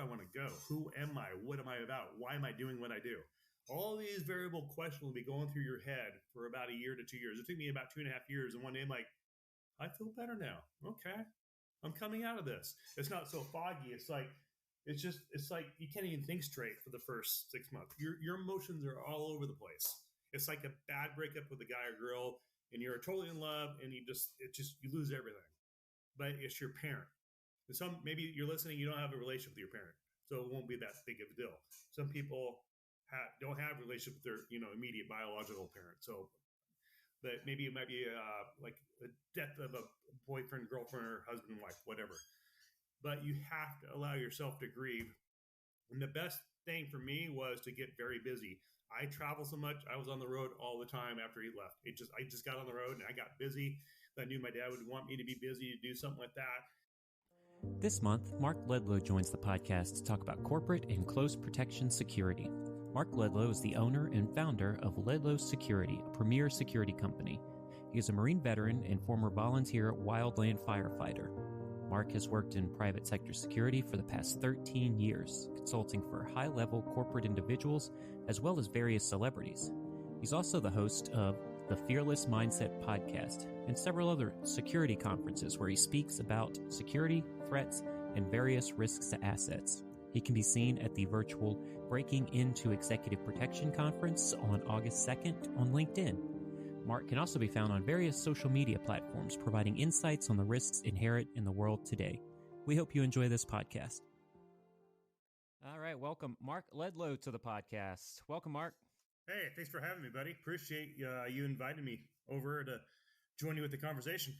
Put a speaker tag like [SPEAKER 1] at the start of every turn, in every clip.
[SPEAKER 1] I want to go? Who am I? What am I about? Why am I doing what I do? All these variable questions will be going through your head for about a year to 2 years. It took me about 2.5 years. And one day I'm like, I feel better now. Okay. I'm coming out of this. It's not so foggy. It's like you can't even think straight for the first 6 months. Your emotions are all over the place. It's like a bad breakup with a guy or girl, and you're totally in love, and you lose everything. But it's your parent. And maybe you're listening, you don't have a relationship with your parent, so it won't be that big of a deal. Some people don't have a relationship with their immediate biological parent. So, but maybe it might be like a death of a boyfriend, girlfriend, or husband, wife, whatever. But you have to allow yourself to grieve. And the best thing for me was to get very busy. I travel so much. I was on the road all the time after he left. I just got on the road and I got busy. I knew my dad would want me to be busy to do something like that.
[SPEAKER 2] This month, Mark Ledlow joins the podcast to talk about corporate and close protection security. Mark Ledlow is the owner and founder of Ledlow Security, a premier security company. He is a Marine veteran and former volunteer wildland firefighter. Mark has worked in private sector security for the past 13 years, consulting for high-level corporate individuals as well as various celebrities. He's also the host of the Fearless Mindset podcast and several other security conferences where he speaks about security, threats, and various risks to assets. He can be seen at the virtual Breaking Into Executive Protection Conference on August 2nd on LinkedIn. Mark can also be found on various social media platforms, providing insights on the risks inherent in the world today. We hope you enjoy this podcast. All right, welcome Mark Ledlow to the podcast. Welcome, Mark.
[SPEAKER 1] Hey, thanks for having me, buddy. Appreciate you inviting me over to join you with the conversation.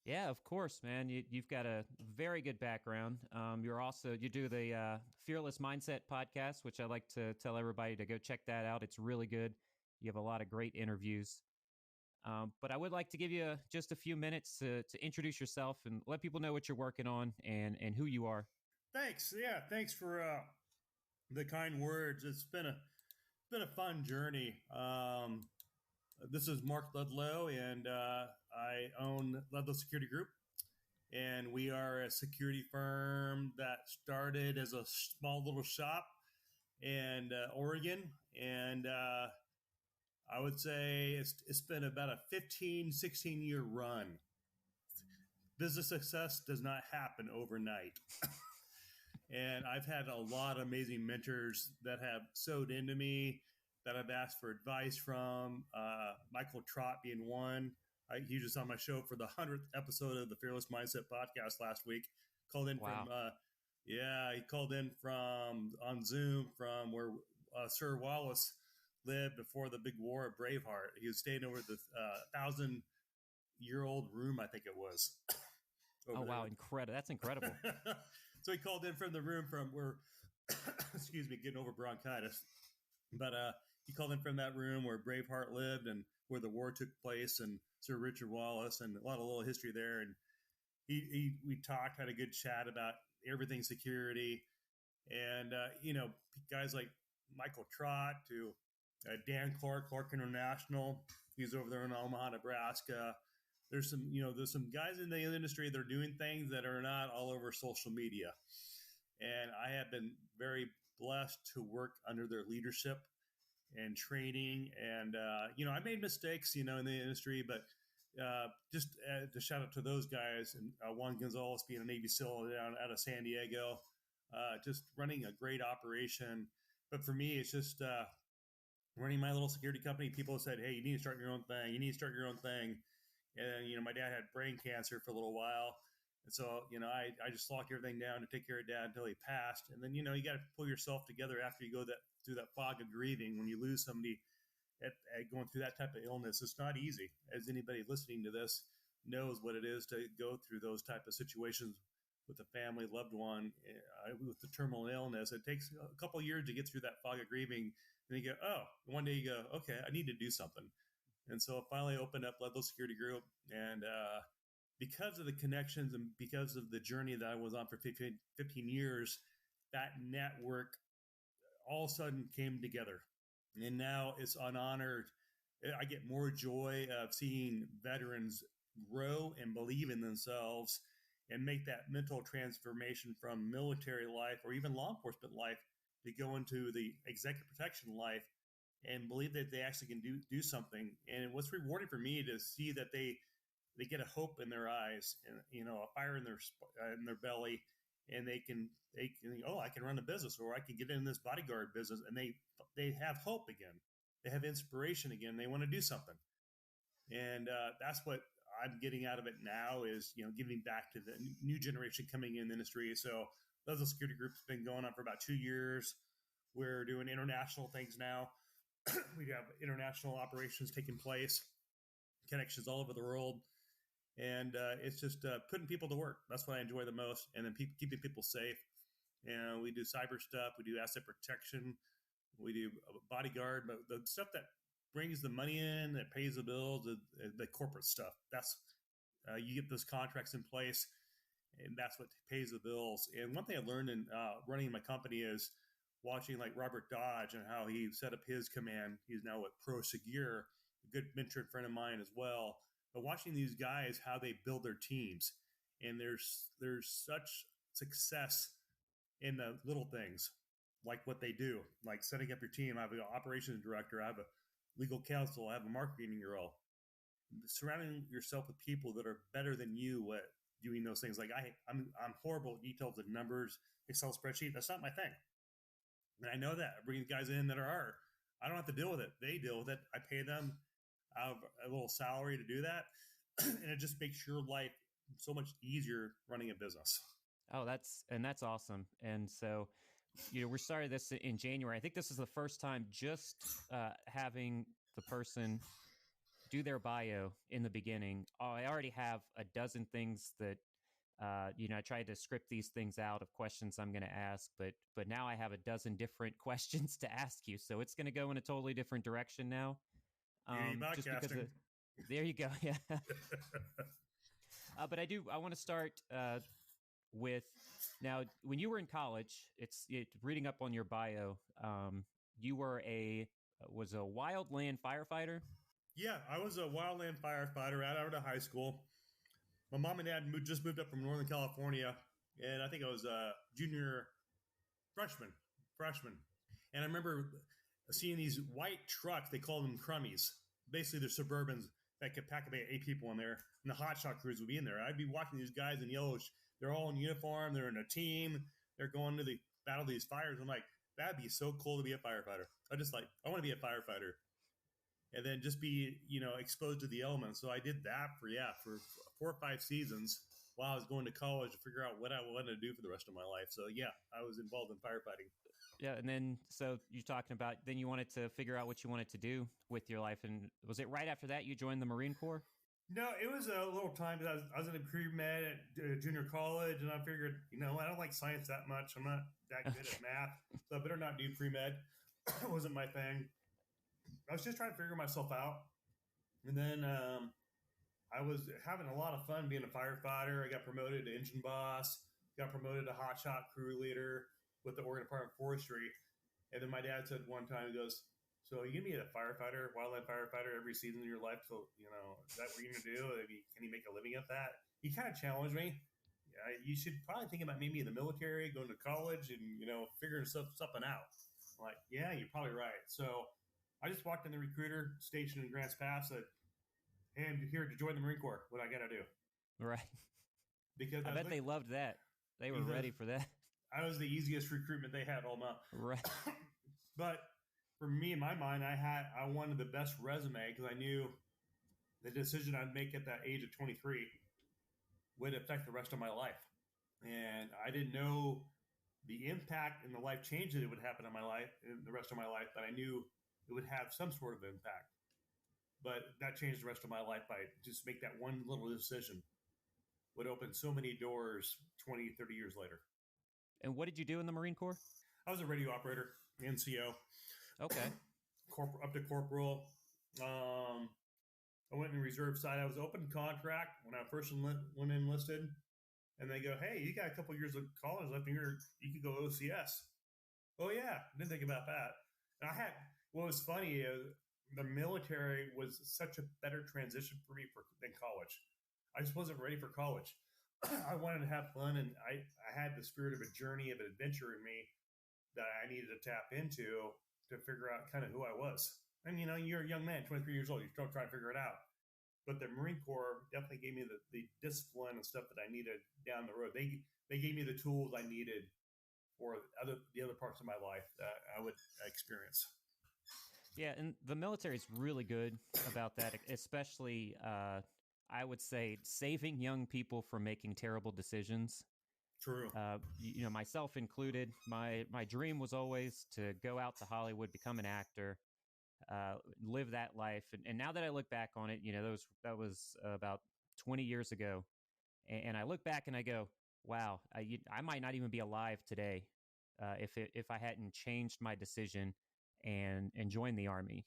[SPEAKER 2] Yeah, of course, man. You've got a very good background. You do the Fearless Mindset podcast, which I like to tell everybody to go check that out. It's really good. You have a lot of great interviews. But I would like to give you just a few minutes to introduce yourself and let people know what you're working on and who you are.
[SPEAKER 1] Thanks. Yeah, thanks for the kind words. It's been a fun journey. This is Mark Ledlow, and I own Ledlow Security Group. And we are a security firm that started as a small little shop in Oregon. And I would say it's been about a 15, 16-year run. Business success does not happen overnight. And I've had a lot of amazing mentors that have sewed into me, that I've asked for advice from. Michael Trott being one. He was on my show for the 100th episode of the Fearless Mindset podcast last week. Called in
[SPEAKER 2] Wow.
[SPEAKER 1] he called in from on Zoom from where Sir Wallace lived before the big war of Braveheart. He was staying over the 1,000-year-old room, I think it was.
[SPEAKER 2] Oh, wow. Incredible. That's incredible.
[SPEAKER 1] So he called in from the room from where, excuse me, getting over bronchitis. But he called in from that room where Braveheart lived and where the war took place, and Sir Richard Wallace, and a lot of little history there. And we talked, had a good chat about everything security. And, guys like Michael Trott to Dan Clark International. He's over there in Omaha, Nebraska. There's some guys in the industry that are doing things that are not all over social media. And I have been very blessed to work under their leadership and training. And, I made mistakes, in the industry, but just to shout out to those guys, and Juan Gonzalez being a Navy SEAL down out of San Diego, just running a great operation. But for me, it's just running my little security company. People said, hey, you need to start your own thing. You need to start your own thing. And, my dad had brain cancer for a little while. And so, I just locked everything down to take care of dad until he passed. And then, you got to pull yourself together after you go through that fog of grieving. When you lose somebody at going through that type of illness, it's not easy. As anybody listening to this knows what it is to go through those type of situations with a family, loved one, with the terminal illness. It takes a couple of years to get through that fog of grieving. And you go, one day you go, okay, I need to do something. And so I finally opened up Ledlow Security Group. And because of the connections and because of the journey that I was on for 15 years, that network all of a sudden came together. And now it's an honor. I get more joy of seeing veterans grow and believe in themselves and make that mental transformation from military life or even law enforcement life to go into the executive protection life and believe that they actually can do something. And what's rewarding for me to see that they get a hope in their eyes and, a fire in their belly, and they can, oh, I can run a business, or I can get in this bodyguard business, and they have hope again. They have inspiration again. They want to do something. And that's what I'm getting out of it now is, giving back to the new generation coming in the industry. So Ledlow Security Group's been going on for about 2 years. We're doing international things now. We have international operations taking place, connections all over the world. And it's just putting people to work. That's what I enjoy the most. And then keeping people safe. And we do cyber stuff. We do asset protection. We do bodyguard. But the stuff that brings the money in, that pays the bills, the corporate stuff. That's you get those contracts in place, and that's what pays the bills. And one thing I learned in running my company is watching like Robert Dodge and how he set up his command. He's now at Pro Secure, a good mentor and friend of mine as well. But watching these guys, how they build their teams, and there's such success in the little things, like what they do, like setting up your team. I have an operations director, I have a legal counsel, I have a marketing girl. Surrounding yourself with people that are better than you at doing those things. Like I'm horrible at details of numbers, Excel spreadsheet. That's not my thing. And I know that. I bring guys in that are. I don't have to deal with it. They deal with it. I pay them out of a little salary to do that. And it just makes your life so much easier running a business.
[SPEAKER 2] Oh, that's awesome. And so, we started this in January. I think this is the first time just having the person do their bio in the beginning. I already have a dozen things that, I tried to script these things out of questions I'm going to ask, but now I have a dozen different questions to ask you. So it's going to go in a totally different direction now. Just because there you go. Yeah. But I want to start with, now, when you were in college, reading up on your bio, you were was a wildland firefighter.
[SPEAKER 1] Yeah, I was a wildland firefighter right out of high school. My mom and dad just moved up from Northern California, and I think I was a freshman. And I remember seeing these white trucks. They called them crummies. Basically, they're Suburbans that could pack about 8 people in there, and the hotshot crews would be in there. I'd be watching these guys in yellow. They're all in uniform. They're in a team. They're going to the battle these fires. I'm like, that'd be so cool to be a firefighter. I want to be a firefighter. And then just be, exposed to the elements. So I did that for 4 or 5 seasons while I was going to college to figure out what I wanted to do for the rest of my life. So yeah, I was involved in firefighting.
[SPEAKER 2] Yeah, and then so you're talking about then you wanted to figure out what you wanted to do with your life, and was it right after that you joined the Marine Corps?
[SPEAKER 1] No, it was a little time because I was in a pre-med at junior college, and I figured, I don't like science that much. I'm not that good at math, so I better not do pre-med. It wasn't my thing. I was just trying to figure myself out. And then I was having a lot of fun being a firefighter. I got promoted to engine boss, got promoted to hotshot crew leader with the Oregon Department of Forestry. And then my dad said one time, he goes, so are you going to be a firefighter, wildland firefighter every season of your life? So, is that what you're going to do? Can you make a living at that? He kind of challenged me. You should probably think about maybe in the military, going to college and, figuring something out. I'm like, yeah, you're probably right. So I just walked in the recruiter station in Grants Pass, said, hey, I'm here to join the Marine Corps. What I got to do?
[SPEAKER 2] Right.
[SPEAKER 1] Because
[SPEAKER 2] I bet they loved that. They were ready for that.
[SPEAKER 1] I was the easiest recruitment they had all month.
[SPEAKER 2] Right.
[SPEAKER 1] But for me, in my mind, I wanted the best resume because I knew the decision I'd make at that age of 23 would affect the rest of my life. And I didn't know the impact and the life change that it would happen in my life, in the rest of my life, but I knew it would have some sort of impact. But that changed the rest of my life by just make that one little decision would open so many doors 20, 30 years later.
[SPEAKER 2] And what did you do in the Marine Corps?
[SPEAKER 1] I was a radio operator, NCO.
[SPEAKER 2] Okay.
[SPEAKER 1] Up to corporal. I went in the reserve side. I was open contract when I first went enlisted. And they go, hey, you got a couple years of college left in here. You could go OCS. Oh, yeah. Didn't think about that. And what was funny is the military was such a better transition for me than college. I just wasn't ready for college. I wanted to have fun, and I had the spirit of a journey of adventure in me that I needed to tap into to figure out kind of who I was. And you're a young man, 23 years old, you're still trying to figure it out. But the Marine Corps definitely gave me the discipline and stuff that I needed down the road. They gave me the tools I needed for the other parts of my life that I would experience.
[SPEAKER 2] Yeah, and the military is really good about that, especially I would say saving young people from making terrible decisions.
[SPEAKER 1] True.
[SPEAKER 2] Myself included. My dream was always to go out to Hollywood, become an actor, live that life. And now that I look back on it, that was about 20 years ago, and I look back and I go, wow, I might not even be alive today if I hadn't changed my decision and joined the Army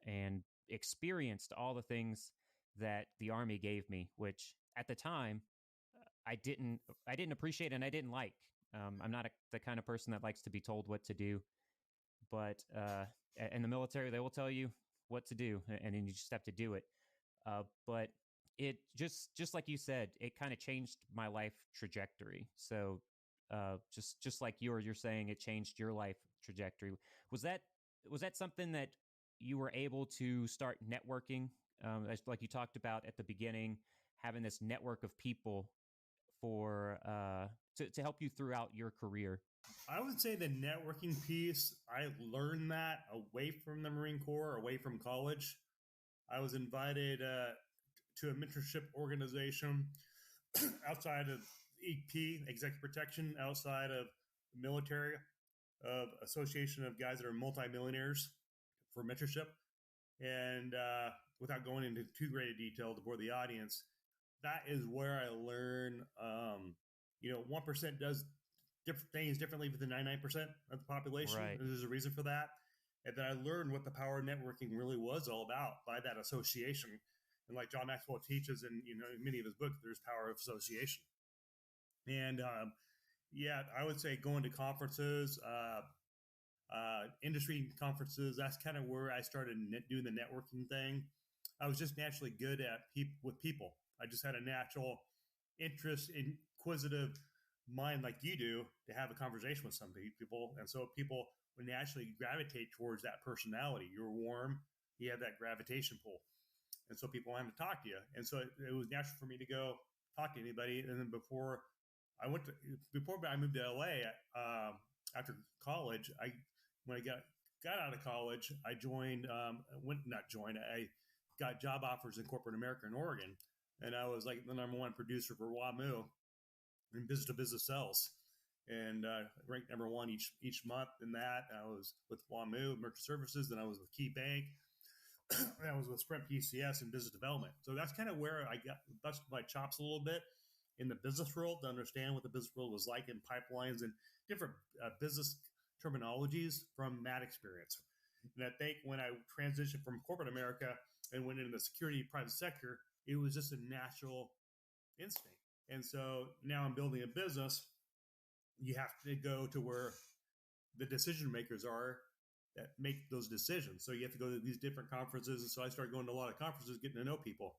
[SPEAKER 2] and experienced all the things that the Army gave me, which at the time I didn't appreciate and I didn't like. I'm not the kind of person that likes to be told what to do, but in the military they will tell you what to do, and then you just have to do it. But it just like you said, it kind of changed my life trajectory. So just like you're saying, it changed your life trajectory. Was that something that you were able to start networking, like you talked about at the beginning, having this network of people for to help you throughout your career?
[SPEAKER 1] I would say the networking piece, I learned that away from the Marine Corps, away from college. I was invited to a mentorship organization outside of EP, Executive Protection, outside of the military, of Association of Guys that are multimillionaires for mentorship. And without going into too great a detail to bore the audience, that is where I learn, 1% does different things differently than 99% of the population.
[SPEAKER 2] Right.
[SPEAKER 1] There's a reason for that. And then I learned what the power of networking really was all about by that association. And like John Maxwell teaches in many of his books, there's power of association. And I would say going to conferences, industry conferences, that's kind of where I started doing the networking thing. I was just naturally good at with people. I just had a natural interest, inquisitive mind like you do to have a conversation with some people. And so people would naturally gravitate towards that personality. You're warm, you have that gravitation pull. And so people wanted to talk to you. And so it was natural for me to go talk to anybody. And then before I moved to LA after college, when I got out of college, I I got job offers in corporate America in Oregon. And I was like the number one producer for WAMU in business to business sales, and ranked number one each month in that. I was with WAMU Merchant Services, then I was with Key Bank, and I was with Sprint PCS in business development. So that's kind of where I got busted my chops a little bit in the business world to understand what the business world was like in pipelines and different business terminologies from that experience. And I think when I transitioned from corporate America and went into the security private sector, it was just a natural instinct. And so now I'm building a business. You have to go to where the decision makers are that make those decisions. So you have to go to these different conferences. And so I started going to a lot of conferences, getting to know people.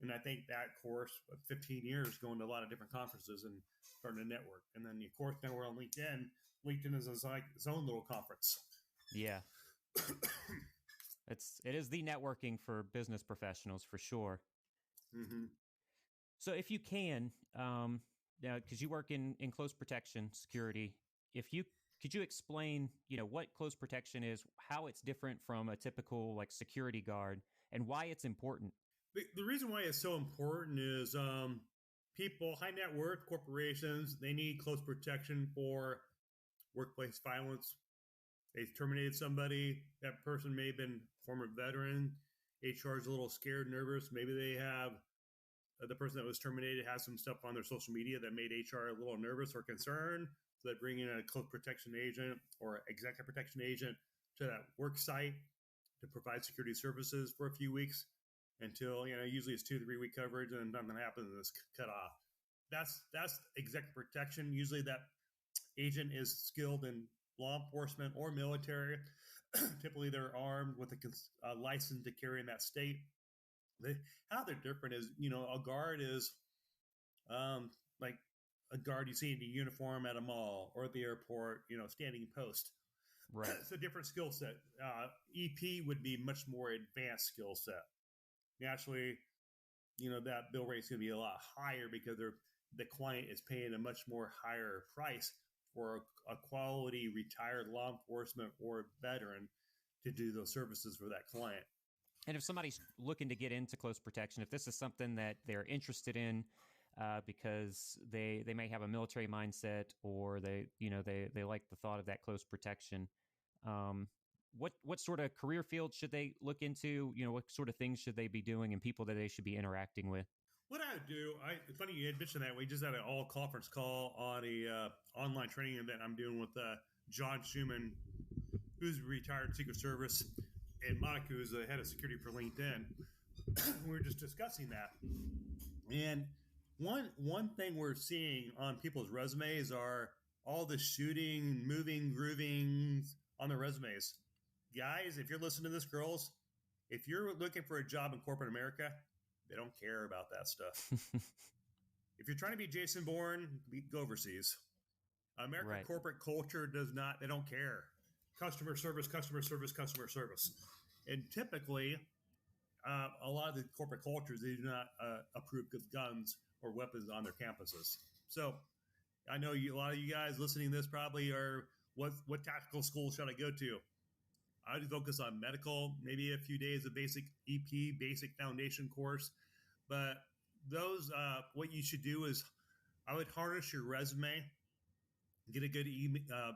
[SPEAKER 1] And I think that course of 15 years going to a lot of different conferences and starting to network. And then, of course, now we're on LinkedIn. LinkedIn is like its own little conference.
[SPEAKER 2] Yeah. It is the networking for business professionals for sure.
[SPEAKER 1] Mm-hmm.
[SPEAKER 2] So if you can, because you work in close protection security, could you explain, what close protection is, how it's different from a typical like security guard, and why it's important?
[SPEAKER 1] The reason why it's so important is people, high net worth corporations, they need close protection for workplace violence. They terminated somebody. That person may have been a former veteran. HR is a little scared, nervous. Maybe they have the person that was terminated has some stuff on their social media that made HR a little nervous or concerned. So they bring in a close protection agent or executive protection agent to that work site to provide security services for a few weeks until, usually it's 2 to 3 week coverage, and nothing happens and it's cut off. That's executive protection. Usually that agent is skilled in law enforcement or military. Typically they're armed with a license to carry in that state. How they're different is, a guard is like a guard you see in a uniform at a mall or at the airport, standing post.
[SPEAKER 2] Right.
[SPEAKER 1] It's a different skill set. EP would be much more advanced skill set. Naturally, that bill rate is going to be a lot higher because the client is paying a much more higher price for a quality retired law enforcement or veteran to do those services for that client.
[SPEAKER 2] And if somebody's looking to get into close protection, if this is something that they're interested in, because they may have a military mindset, or they like the thought of that close protection, what sort of career field should they look into? What sort of things should they be doing, and people that they should be interacting with?
[SPEAKER 1] What I would do, it's funny you had mentioned that. We just had an all conference call on a online training event I'm doing with John Schumann, who's retired Secret Service, and Monica, who's the head of security for LinkedIn. We were just discussing that. And one thing we're seeing on people's resumes are all the shooting, moving, grooving on their resumes. Guys, if you're listening to this, girls, if you're looking for a job in corporate America, they don't care about that stuff. If you're trying to be Jason Bourne, go overseas. American
[SPEAKER 2] Right.
[SPEAKER 1] corporate culture does not, they don't care. Customer service, customer service, customer service. And typically, a lot of the corporate cultures, they do not approve of guns or weapons on their campuses. So I know a lot of you guys listening to this probably are, what tactical school should I go to? I would focus on medical, maybe a few days of basic EP, basic foundation course. But those, what you should do is I would harness your resume, get a good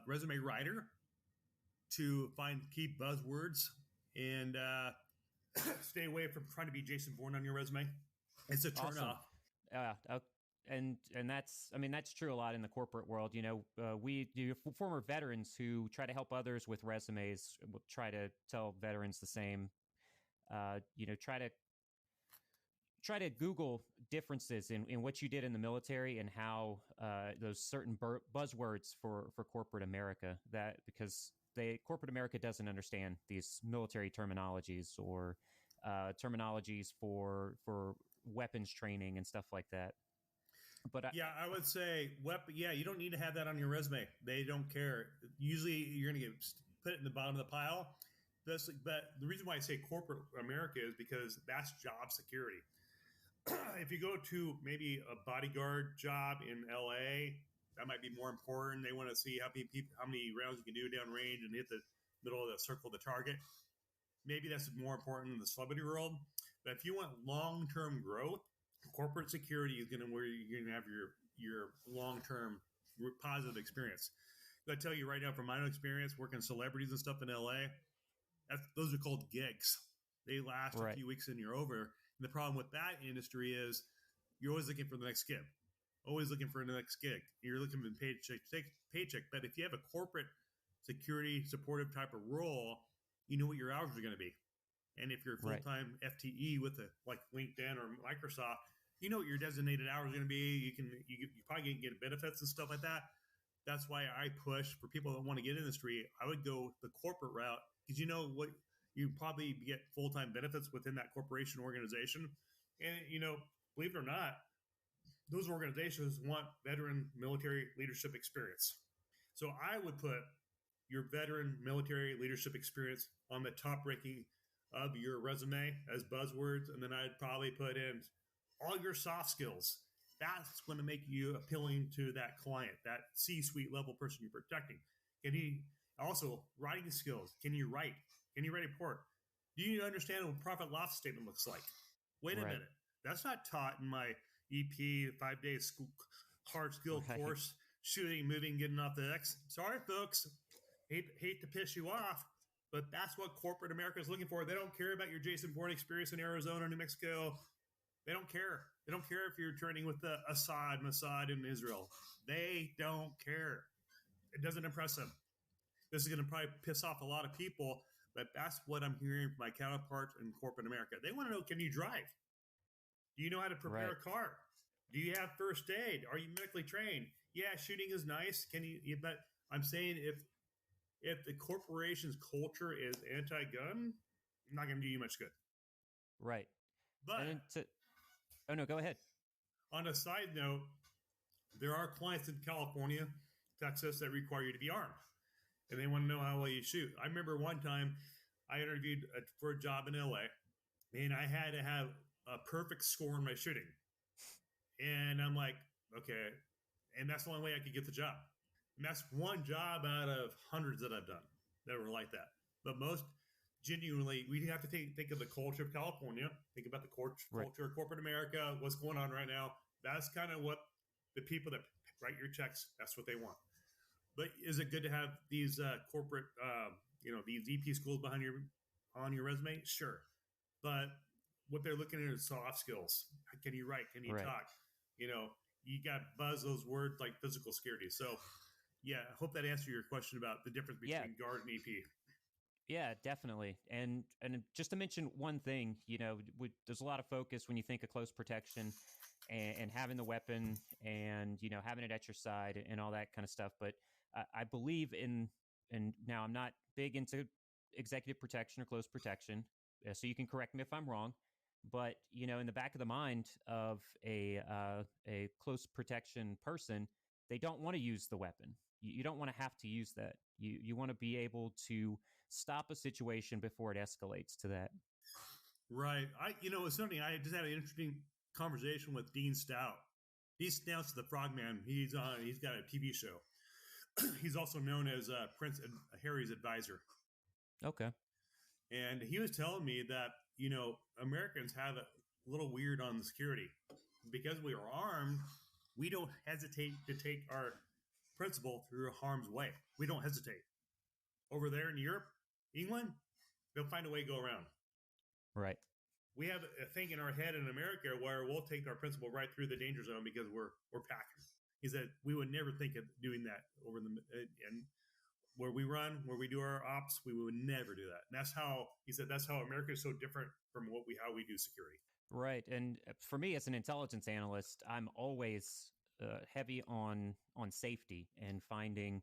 [SPEAKER 1] resume writer to find key buzzwords, and stay away from trying to be Jason Bourne on your resume. It's a turn off.
[SPEAKER 2] And that's true a lot in the corporate world. We former veterans who try to help others with resumes will try to tell veterans the same. Try to Google differences in what you did in the military and how those certain buzzwords for corporate America, that because corporate America doesn't understand these military terminologies or terminologies for weapons training and stuff like that. But
[SPEAKER 1] I would say you don't need to have that on your resume. They don't care. Usually you're going to put it in the bottom of the pile. But the reason why I say corporate America is because that's job security. If you go to maybe a bodyguard job in LA, that might be more important. They want to see how many rounds you can do downrange and hit the middle of the circle of the target. Maybe that's more important in the celebrity world. But if you want long-term growth, corporate security is where you're going to have your long-term positive experience. I tell you right now, from my own experience working celebrities and stuff in LA, those are called gigs. They last a few weeks and you're over. And the problem with that industry is you're always looking for the next gig. Always looking for the next gig. You're looking for paycheck. But if you have a corporate security supportive type of role, you know what your hours are going to be. And if you're full-time FTE with like LinkedIn or Microsoft, you know what your designated hours are going to be. You probably can get benefits and stuff like that. That's why I push for people that want to get in the industry. I would go the corporate route because you know what, you probably get full-time benefits within that corporation organization. And, believe it or not, those organizations want veteran military leadership experience. So I would put your veteran military leadership experience on the top ranking of your resume as buzzwords. And then I'd probably put in all your soft skills. That's going to make you appealing to that client, that C-suite level person you're protecting. Can he also writing skills? Can you write? Can you write a report? Do you understand what a profit loss statement looks like? Wait a minute. That's not taught in my EP 5-day school hard skill course, shooting, moving, getting off the X. Sorry, folks. Hate to piss you off, but that's what corporate America is looking for. They don't care about your Jason Bourne experience in Arizona, New Mexico. They don't care. They don't care if you're training with the Mossad in Israel. They don't care. It doesn't impress them. This is going to probably piss off a lot of people, but that's what I'm hearing from my counterparts in corporate America. They want to know, can you drive? Do you know how to prepare a car? Do you have first aid? Are you medically trained? Yeah, shooting is nice. But I'm saying if the corporation's culture is anti-gun, not going to do you much good.
[SPEAKER 2] Right.
[SPEAKER 1] But
[SPEAKER 2] oh no, go ahead.
[SPEAKER 1] On a side note, There are clients in California, Texas that require you to be armed, and they want to know how well you shoot. I remember one time I interviewed for a job in LA, and I had to have a perfect score in my shooting. And I'm like, okay. And that's the only way I could get the job. And that's one job out of hundreds that I've done that were like that. But most genuinely, we have to think of the culture of California, think about the culture of corporate America, what's going on right now. That's kind of what the people that write your checks, that's what they want. But is it good to have these corporate, these EP schools behind on your resume? Sure. But what they're looking at is soft skills. Can you write? Can you talk? You got to buzz those words like physical security. So, yeah, I hope that answered your question about the difference between guard and EP.
[SPEAKER 2] Yeah, definitely. And just to mention one thing, there's a lot of focus when you think of close protection and having the weapon and, having it at your side and all that kind of stuff. But I believe and now I'm not big into executive protection or close protection, so you can correct me if I'm wrong. But, in the back of the mind of a close protection person, they don't want to use the weapon. You don't want to have to use that. You want to be able to stop a situation before it escalates to that.
[SPEAKER 1] Right. It's something I just had an interesting conversation with Dean Stout. Dean Stout's the Frogman. He's got a TV show. He's also known as Prince Harry's advisor.
[SPEAKER 2] Okay.
[SPEAKER 1] And he was telling me that, Americans have a little weird on the security. Because we are armed, we don't hesitate to take our principal through harm's way. We don't hesitate. Over there in Europe, England, they'll find a way to go around.
[SPEAKER 2] Right.
[SPEAKER 1] We have a thing in our head in America where we'll take our principal right through the danger zone because we're packing. He said we would never think of doing that and where we run, where we do our ops, we would never do that. And that's how America is so different from how we do security.
[SPEAKER 2] Right. And for me as an intelligence analyst, I'm always heavy on safety and finding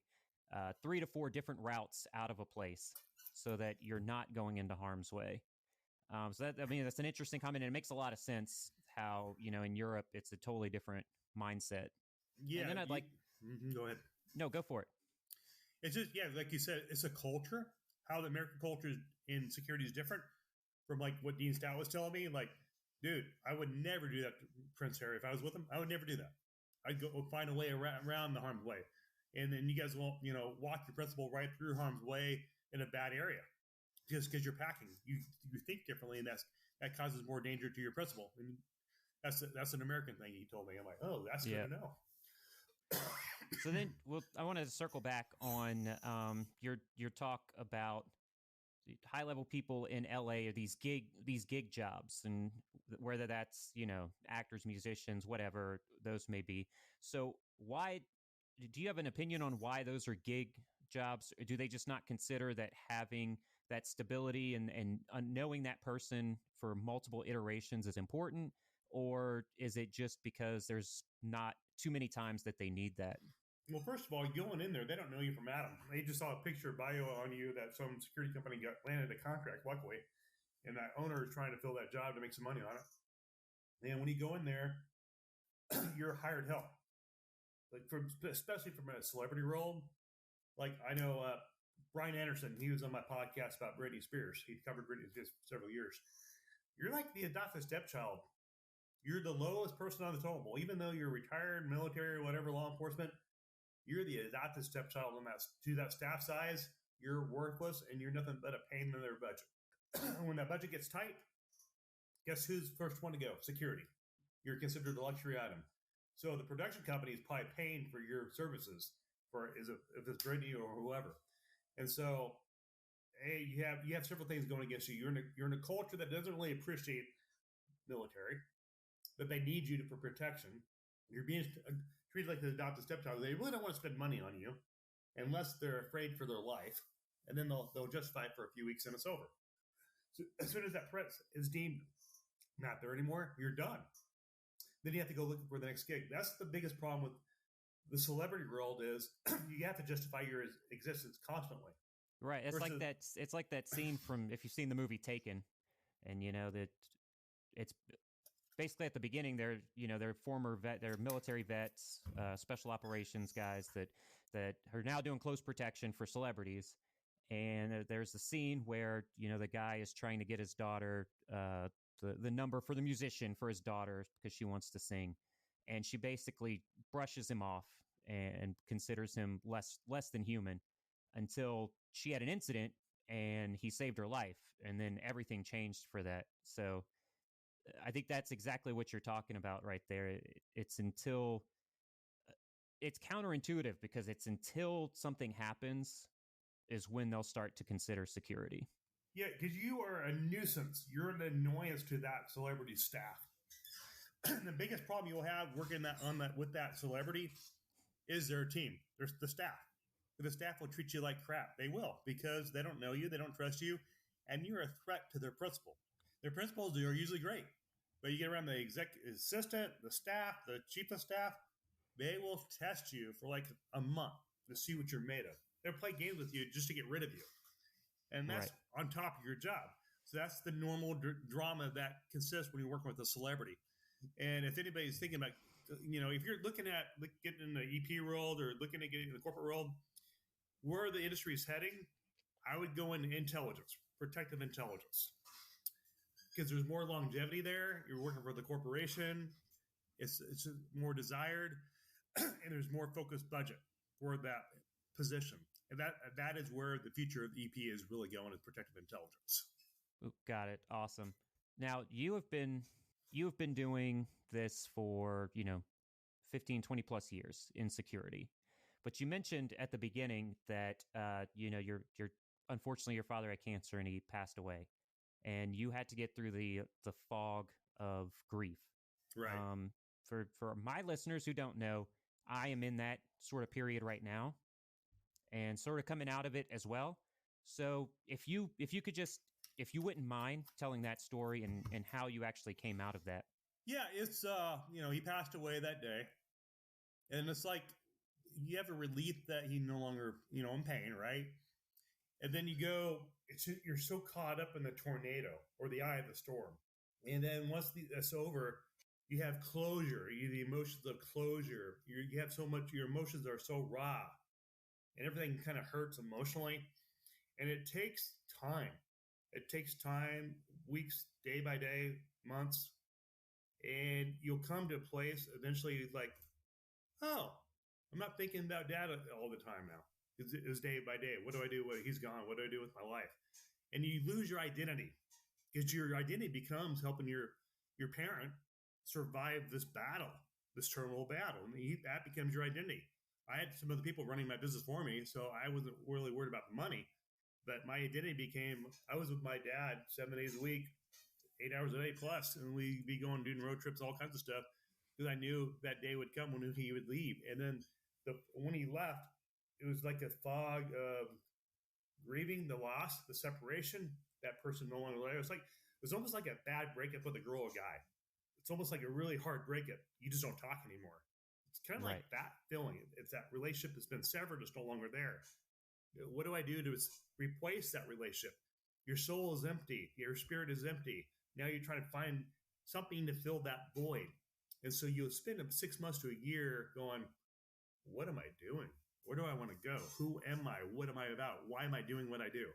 [SPEAKER 2] 3 to 4 different routes out of a place so that you're not going into harm's way. That's an interesting comment, and it makes a lot of sense how, in Europe, it's a totally different mindset.
[SPEAKER 1] Yeah.
[SPEAKER 2] And then I'd
[SPEAKER 1] go ahead.
[SPEAKER 2] No, go for it.
[SPEAKER 1] It's just, like you said, it's a culture. How the American culture in security is different from like what Dean Stout was telling me. Like, dude, I would never do that to Prince Harry. If I was with him, I would never do that. I'd go find a way around the harm's way. And then you guys won't, walk your principal right through harm's way in a bad area just because you're packing. You think differently, and that causes more danger to your principal. And that's an American thing, he told me. I'm like, oh, that's good to know.
[SPEAKER 2] So then, I want to circle back on your talk about high level people in LA or these gig jobs, and whether that's actors, musicians, whatever those may be. So why do you have an opinion on why those are gig jobs? Or do they just not consider that having that stability and knowing that person for multiple iterations is important? Or is it just because there's not too many times that they need that?
[SPEAKER 1] Well, first of all, going in there, they don't know you from Adam. They just saw a picture bio on you that some security company landed a contract, luckily, and that owner is trying to fill that job to make some money on it. And when you go in there, you're hired help. Like especially from a celebrity role. Like I know Brian Anderson, he was on my podcast about Britney Spears. He covered Britney Spears for several years. You're like the adopted stepchild. You're the lowest person on the totem pole. Even though you're retired, military, or whatever, law enforcement, you're the adopted stepchild to that staff size. You're worthless, and you're nothing but a pain in their budget. When that budget gets tight, guess who's the first one to go? Security. You're considered a luxury item. So the production company is probably paying for your services if it's Britney or whoever. And so, hey, you have several things going against you. You're in a culture that doesn't really appreciate military, but they need you for protection. You're being treated like the adopted stepchild. They really don't want to spend money on you unless they're afraid for their life, and then they'll justify it for a few weeks and it's over. So as soon as that threat is deemed not there anymore, you're done. Then you have to go looking for the next gig. That's the biggest problem with the celebrity world is you have to justify your existence constantly.
[SPEAKER 2] Right. It's like that scene from, if you've seen the movie Taken, and that it's basically at the beginning, they're former they're military vets, special operations guys that are now doing close protection for celebrities. And there's a scene where the guy is trying to get his daughter the number for the musician for his daughter because she wants to sing, and she basically brushes him off and considers him less than human until she had an incident and he saved her life, and then everything changed for that. So I think that's exactly what you're talking about right there. It's counterintuitive because it's until something happens is when they'll start to consider security.
[SPEAKER 1] Yeah, because you are a nuisance. You're an annoyance to that celebrity staff. The biggest problem you'll have working with that celebrity is their team. There's the staff. The staff will treat you like crap. They will, because they don't know you, they don't trust you, and you're a threat to their principal. Their principals are usually great, but you get around the executive assistant, the staff, the chief of staff, they will test you for like a month to see what you're made of. They'll play games with you just to get rid of you. And that's right on top of your job. So that's the normal drama that consists when you're working with a celebrity. And if anybody's thinking about, if you're looking at getting in the EP world or looking at getting in the corporate world, where the industry is heading, I would go into intelligence, protective intelligence. Because there's more longevity there. You're working for the corporation. It's more desired. And there's more focused budget for that position. And that is where the future of EP is really going, is protective intelligence.
[SPEAKER 2] Ooh, got it. Awesome. Now, you have been doing this for, 15, 20 plus years in security. But you mentioned at the beginning that, your unfortunately, your father had cancer and he passed away. And you had to get through the fog of grief.
[SPEAKER 1] Right.
[SPEAKER 2] For my listeners who don't know, I am in that sort of period right now and sort of coming out of it as well. So if you wouldn't mind telling that story and how you actually came out of that.
[SPEAKER 1] Yeah, it's, he passed away that day. And it's like, you have a relief that he no longer, in pain, right? And then you're so caught up in the tornado or the eye of the storm. And then once that's over, you have closure. The emotions of closure. You have so much, your emotions are so raw. And everything kind of hurts emotionally. And it takes time. It takes time, weeks, day by day, months. And you'll come to a place eventually like, oh, I'm not thinking about dad all the time now. It was day by day. What do I do when he's gone? What do I do with my life? And you lose your identity, because your identity becomes helping your parent survive this battle, this terminal battle. And that becomes your identity. I had some other people running my business for me, so I wasn't really worried about the money. But my identity became, I was with my dad 7 days a week, 8 hours a day plus, and we'd be going doing road trips, all kinds of stuff, because I knew that day would come when he would leave. And then when he left, it was like a fog of grieving the loss, the separation. That person no longer there. It was almost like a bad breakup with a girl or guy. It's almost like a really hard breakup. You just don't talk anymore. It's kind of like that feeling. It's that relationship that's been severed, is no longer there. What do I do to replace that relationship? Your soul is empty. Your spirit is empty. Now you're trying to find something to fill that void. And so you'll spend 6 months to a year going, what am I doing? Where do I want to go? Who am I? What am I about? Why am I doing what I do?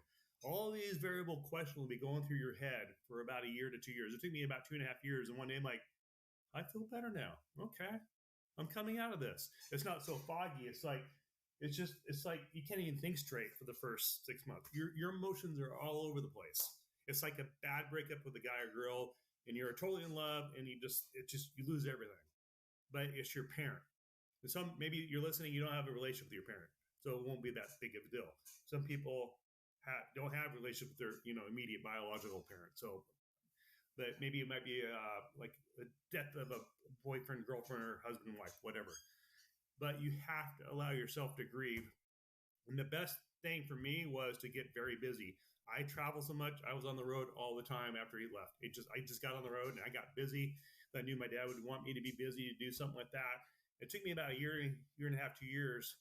[SPEAKER 1] All these variable questions will be going through your head for about a year to 2 years. It took me about 2.5 years. And one day I'm like, I feel better now. Okay. I'm coming out of this. It's not so foggy. It's like you can't even think straight for the first 6 months. Your emotions are all over the place. It's like a bad breakup with a guy or girl, and you're totally in love, and you lose everything. But it's your parent. Maybe you're listening, you don't have a relationship with your parent, so it won't be that big of a deal. Some people don't have a relationship with their immediate biological parent. So, but maybe it might be like the death of a boyfriend, girlfriend, or husband, wife, whatever. But you have to allow yourself to grieve. And the best thing for me was to get very busy. I travel so much. I was on the road all the time after he left. I just got on the road and I got busy. I knew my dad would want me to be busy to do something like that. It took me about a year and a half, 2 years.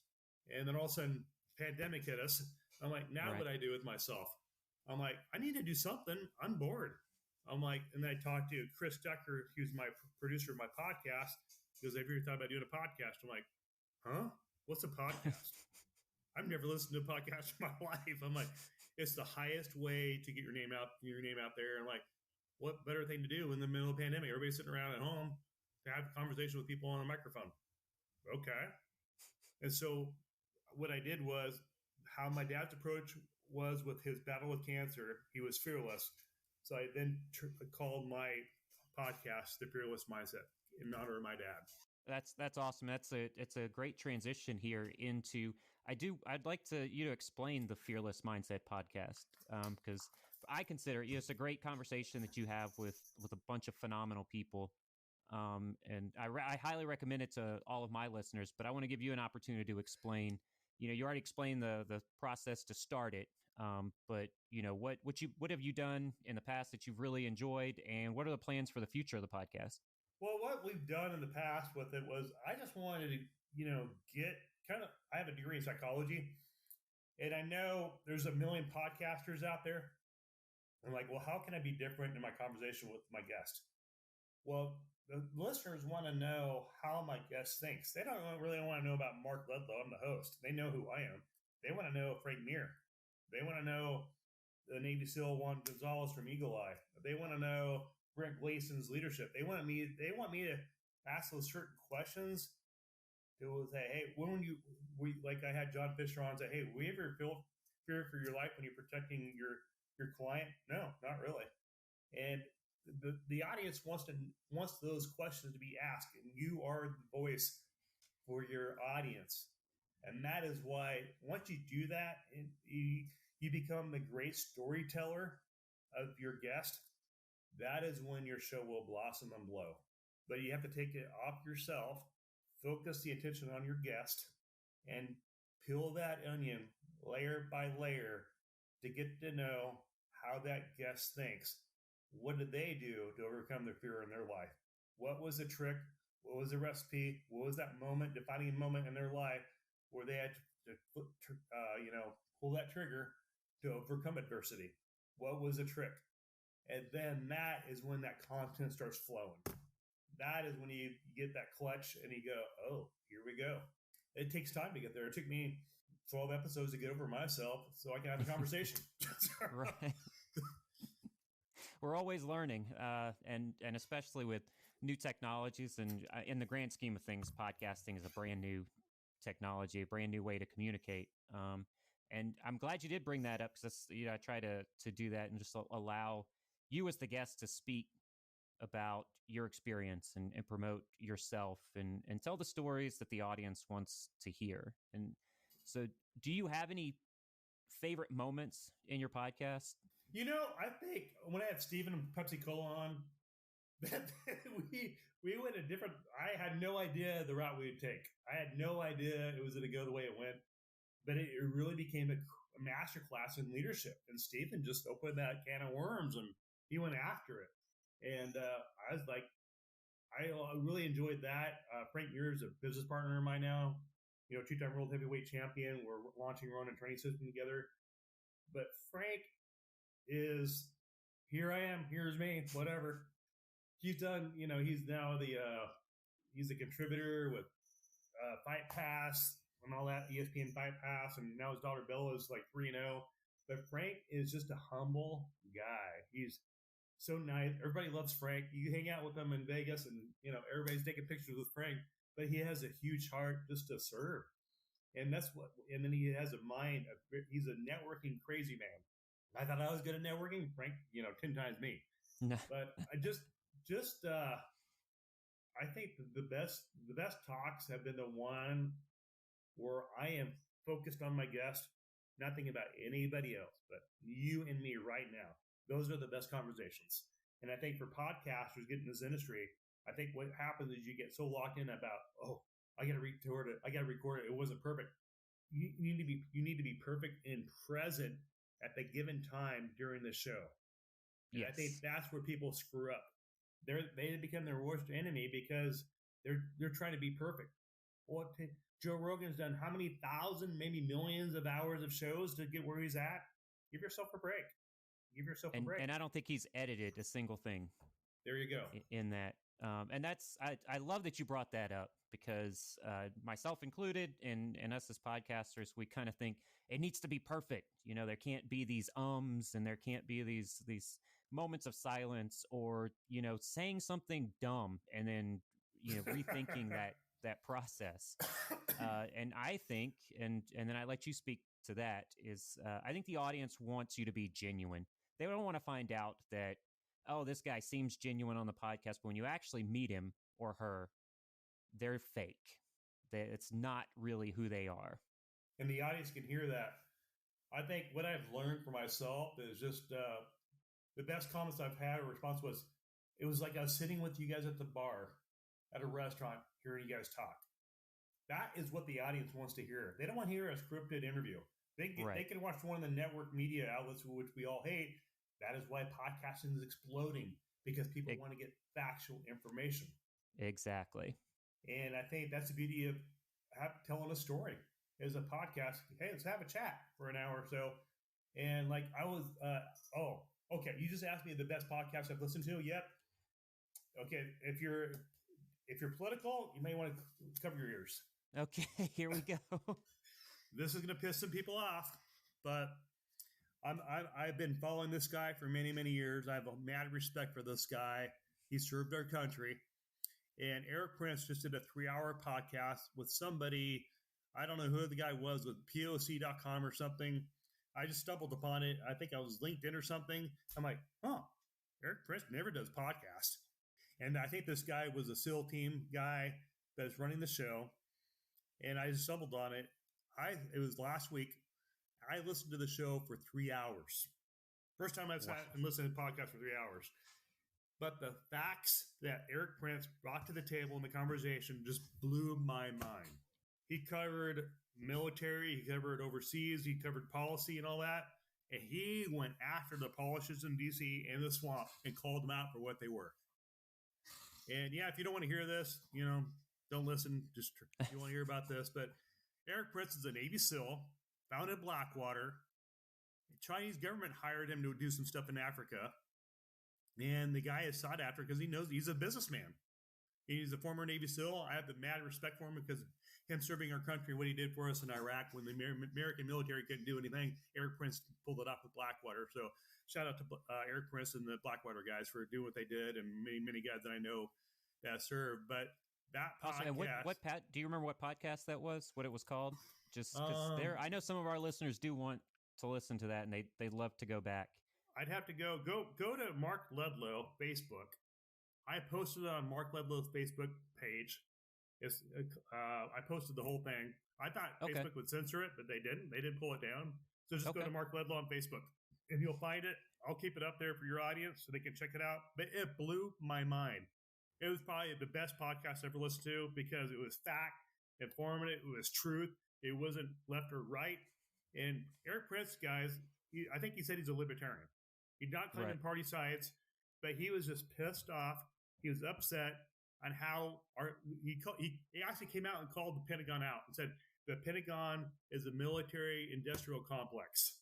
[SPEAKER 1] And then all of a sudden, pandemic hit us. I'm like, now what do I do with myself? I'm like, I need to do something. I'm bored. I'm like, and then I talked to Chris Decker, who's my producer of my podcast. He goes, have you ever thought about doing a podcast? I'm like, huh? What's a podcast? I've never listened to a podcast in my life. I'm like, it's the highest way to get your name out there. And like, what better thing to do in the middle of the pandemic? Everybody's sitting around at home to have a conversation with people on a microphone. Okay. And so what I did was how my dad's approach was with his battle with cancer. He was fearless. So I then called my podcast The Fearless Mindset in honor of my dad.
[SPEAKER 2] That's awesome. It's a great transition here into I'd like you to explain the Fearless Mindset podcast, because I consider it's a great conversation that you have with a bunch of phenomenal people, and I highly recommend it to all of my listeners. But I want to give you an opportunity to explain. You already explained the process to start it, but what have you done in the past that you've really enjoyed, and what are the plans for the future of the podcast?
[SPEAKER 1] Well, what we've done in the past with it was I just wanted to, get I have a degree in psychology, and I know there's a million podcasters out there. I'm like, well, how can I be different in my conversation with my guest? Well, the listeners want to know how my guest thinks. They don't really want to know about Mark Ledlow. I'm the host. They know who I am. They want to know Frank Muir. They want to know the Navy SEAL Juan Gonzalez from Eagle Eye. They want to know Brent Gleason's leadership. They want me to ask those certain questions to say, hey, like I had John Fisher on say, hey, we ever feel fear for your life when you're protecting your client? No, not really. And the audience wants those questions to be asked, and you are the voice for your audience. And that is why once you do that, you become the great storyteller of your guest. That is when your show will blossom and blow. But you have to take it off yourself, focus the attention on your guest, and peel that onion layer by layer to get to know how that guest thinks. What did they do to overcome their fear in their life? What was the trick? What was the recipe? What was that defining moment in their life where they had to pull that trigger to overcome adversity? What was the trick? And then that is when that content starts flowing. That is when you get that clutch and you go, oh, here we go. It takes time to get there. It took me 12 episodes to get over myself so I can have a conversation.
[SPEAKER 2] Right. We're always learning, and especially with new technologies. And in the grand scheme of things, podcasting is a brand new technology, a brand new way to communicate. And I'm glad you did bring that up, because I try to do that and just allow you as the guest to speak about your experience and promote yourself and tell the stories that the audience wants to hear. And so, do you have any favorite moments in your podcast?
[SPEAKER 1] I think when I had Steven and Pepsi Cola on, that we went a different. I had no idea the route we would take. I had no idea it was going to go the way it went, but it really became a masterclass in leadership. And Steven just opened that can of worms and he went after it. And I was like, I really enjoyed that. Frank Muir is a business partner of mine now. Two-time world heavyweight champion. We're launching our own training system together. But Frank is, here I am, here's me, whatever. He's done, he's now he's a contributor with Fight Pass and all that, ESPN Fight Pass, and now his daughter Bella is like 3-0. But Frank is just a humble guy. He's so nice. Everybody loves Frank. You hang out with him in Vegas and, everybody's taking pictures with Frank, but he has a huge heart just to serve. And and then he has a mind. He's a networking crazy man. I thought I was good at networking. Frank, 10 times me. No. But I I think the best talks have been the one where I am focused on my guest, not thinking about anybody else, but you and me right now. Those are the best conversations. And I think for podcasters getting in this industry, I think what happens is you get so locked in about, I got to record it. It wasn't perfect. You need to be perfect and present at the given time during the show. Yes. I think that's where people screw up. They become their worst enemy because they're trying to be perfect. Well, Joe Rogan's done how many thousand, maybe millions of hours of shows to get where he's at? Give yourself a break. Give yourself a break.
[SPEAKER 2] And I don't think he's edited a single thing.
[SPEAKER 1] There you go.
[SPEAKER 2] In that. And that's, I love that you brought that up because myself included and us as podcasters, we kind of think it needs to be perfect. You know, there can't be these ums and there can't be these moments of silence or, you know, saying something dumb and then, you know, rethinking that process. And I think, and then I let you speak to that, is I think the audience wants you to be genuine. They don't want to find out that, oh, this guy seems genuine on the podcast, but when you actually meet him or her, they're fake. It's not really who they are.
[SPEAKER 1] And the audience can hear that. I think what I've learned for myself is just the best comments I've had or response was, it was like I was sitting with you guys at the bar at a restaurant hearing you guys talk. That is what the audience wants to hear. They don't want to hear a scripted interview. They can watch one of the network media outlets, which we all hate. That is why podcasting is exploding, because people want to get factual information.
[SPEAKER 2] Exactly.
[SPEAKER 1] And I think that's the beauty of telling a story as a podcast. Hey, let's have a chat for an hour or so. And like I was, okay, you just asked me the best podcast I've listened to. Yep. Okay, if you're political, you may want to cover your ears.
[SPEAKER 2] Okay, here we go.
[SPEAKER 1] This is going to piss some people off, but I've been following this guy for many, many years. I have a mad respect for this guy. He served our country. And Eric Prince just did a 3-hour podcast with somebody, I don't know who the guy was, with POC.com or something. I just stumbled upon it. I think I was LinkedIn or something. I'm like, Eric Prince never does podcasts. And I think this guy was a SEAL team guy that's running the show. And I just stumbled on it. It was last week. I listened to the show for 3 hours. First time I've sat and listened to podcasts for 3 hours. But the facts that Eric Prince brought to the table in the conversation just blew my mind. He covered military, he covered overseas, he covered policy and all that. And he went after the polishes in D.C. and the swamp and called them out for what they were. And yeah, if you don't want to hear this, don't listen. Just if you want to hear about this. But Eric Prince is a Navy SEAL, found in Blackwater. The Chinese government hired him to do some stuff in Africa. And the guy is sought after because he knows he's a businessman. He's a former Navy SEAL. I have the mad respect for him because of him serving our country, what he did for us in Iraq when the American military couldn't do anything. Eric Prince pulled it off with Blackwater. So shout out to Eric Prince and the Blackwater guys for doing what they did, and many, many guys that I know that served. But that podcast.
[SPEAKER 2] And what do you remember what podcast that was? What it was called? Just because I know some of our listeners do want to listen to that, and they'd love to go back.
[SPEAKER 1] I'd have to go to Mark Ledlow Facebook. I posted it on Mark Ledlow's Facebook page. I posted the whole thing. I thought Facebook would censor it, but they didn't. They didn't pull it down. So just go to Mark Ledlow on Facebook, and you'll find it. I'll keep it up there for your audience so they can check it out. But it blew my mind. It was probably the best podcast I ever listened to because it was fact, informative, it was truth. It wasn't left or right. And Eric Prince, guys, I think he said he's a libertarian. He's not claiming party sides, but he was just pissed off. He was upset on how he actually came out and called the Pentagon out and said the Pentagon is a military industrial complex.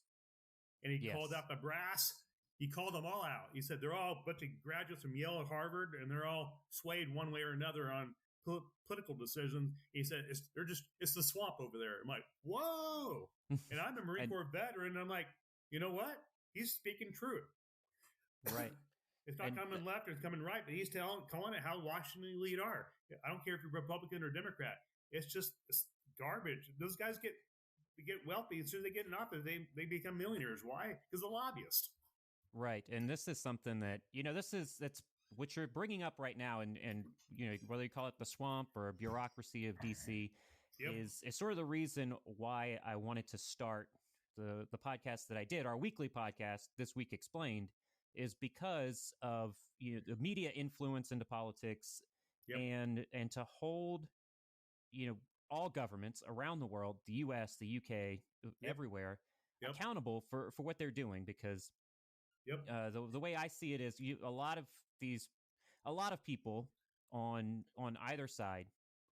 [SPEAKER 1] And he called out the brass. He called them all out. He said they're all a bunch of graduates from Yale and Harvard, and they're all swayed one way or another on political decisions. He said it's the swamp over there. I'm like, whoa! And I'm a Marine Corps veteran. And I'm like, you know what? He's speaking truth.
[SPEAKER 2] Right.
[SPEAKER 1] It's not coming left or it's coming right, but he's calling it how Washington elite are. I don't care if you're Republican or Democrat. It's garbage. Those guys get wealthy as soon as they get in office. They become millionaires. Why? Because the lobbyists.
[SPEAKER 2] Right. And this is something that, that's what you're bringing up right now. And whether you call it the swamp or bureaucracy of DC is sort of the reason why I wanted to start the podcast that I did, our weekly podcast, This Week Explained, is because of the media influence into politics and to hold, all governments around the world, the US, the UK, everywhere, accountable for what they're doing. Because the way I see it is a lot of people on either side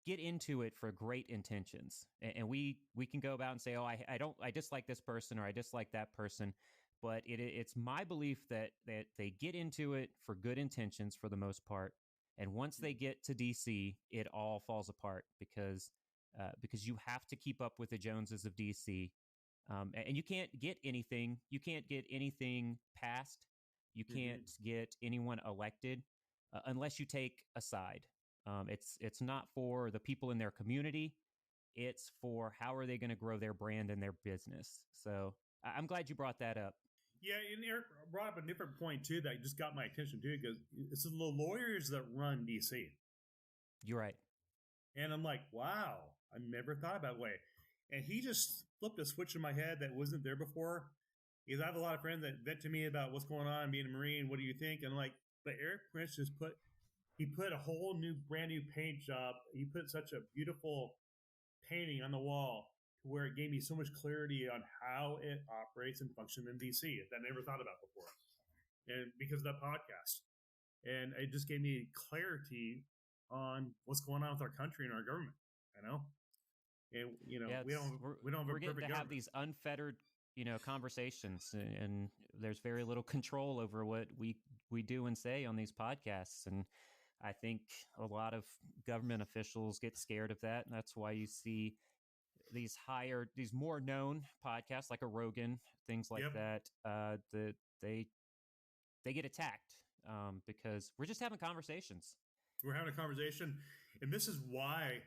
[SPEAKER 2] get into it for great intentions. And we can go about and say, I dislike this person or I dislike that person. but it's my belief that they get into it for good intentions for the most part, and once they get to DC, it all falls apart because you have to keep up with the Joneses of DC, and you can't get anything. You can't get anything passed. You can't get anyone elected unless you take a side. It's not for the people in their community. It's for how are they going to grow their brand and their business. So I'm glad you brought that up.
[SPEAKER 1] Yeah, and Eric brought up a different point too that just got my attention too, because it's the lawyers that run DC.
[SPEAKER 2] You're right.
[SPEAKER 1] And I'm like, wow, I never thought about that way. And he just flipped a switch in my head that wasn't there before. Because I have a lot of friends that vent to me about what's going on being a Marine. What do you think? And I'm like, but Eric Prince just put a whole new, brand new paint job. He put such a beautiful painting on the wall to where it gave me so much clarity on how it operates and functions in DC that I never thought about before. And because of that podcast. And it just gave me clarity on what's going on with our country and our government, you know? And, you know, we don't have
[SPEAKER 2] we're
[SPEAKER 1] a
[SPEAKER 2] getting
[SPEAKER 1] perfect
[SPEAKER 2] to have these unfettered, conversations, and there's very little control over what we do and say on these podcasts. And I think a lot of government officials get scared of that. And that's why you see these more known podcasts like a Rogan, things like that, they get attacked because we're just having conversations.
[SPEAKER 1] We're having a conversation. And this is why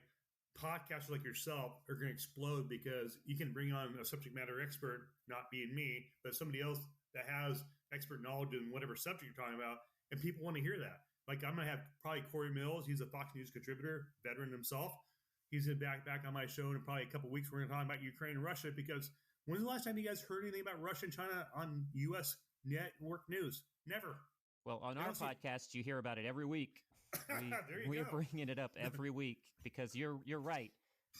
[SPEAKER 1] podcasts like yourself are going to explode, because you can bring on a subject matter expert, not being me, but somebody else that has expert knowledge in whatever subject you're talking about. And people want to hear that. Like I'm going to have probably Corey Mills. He's a Fox News contributor, veteran himself. He's back on my show in probably a couple of weeks. We're going to talk about Ukraine and Russia, because when's the last time you guys heard anything about Russia and China on U.S. network news? Never.
[SPEAKER 2] Well, on our podcast, you hear about it every week. We're bringing it up every week because you're right.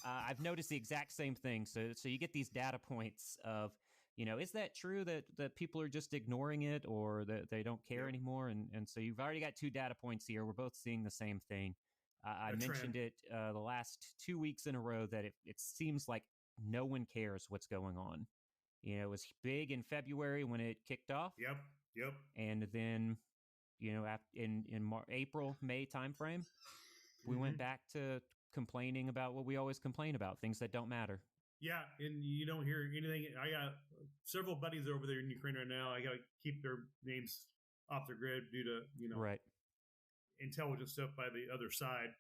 [SPEAKER 2] I've noticed the exact same thing. So you get these data points of, is that true that people are just ignoring it or that they don't care anymore? And so you've already got two data points here. We're both seeing the same thing. I mentioned it the last 2 weeks in a row that it seems like no one cares what's going on. It was big in February when it kicked off.
[SPEAKER 1] Yep.
[SPEAKER 2] And then, in April, May timeframe, we went back to complaining about what we always complain about, things that don't matter.
[SPEAKER 1] Yeah, and you don't hear anything. I got several buddies over there in Ukraine right now. I got to keep their names off the grid due to,
[SPEAKER 2] right.
[SPEAKER 1] intelligence stuff by the other side.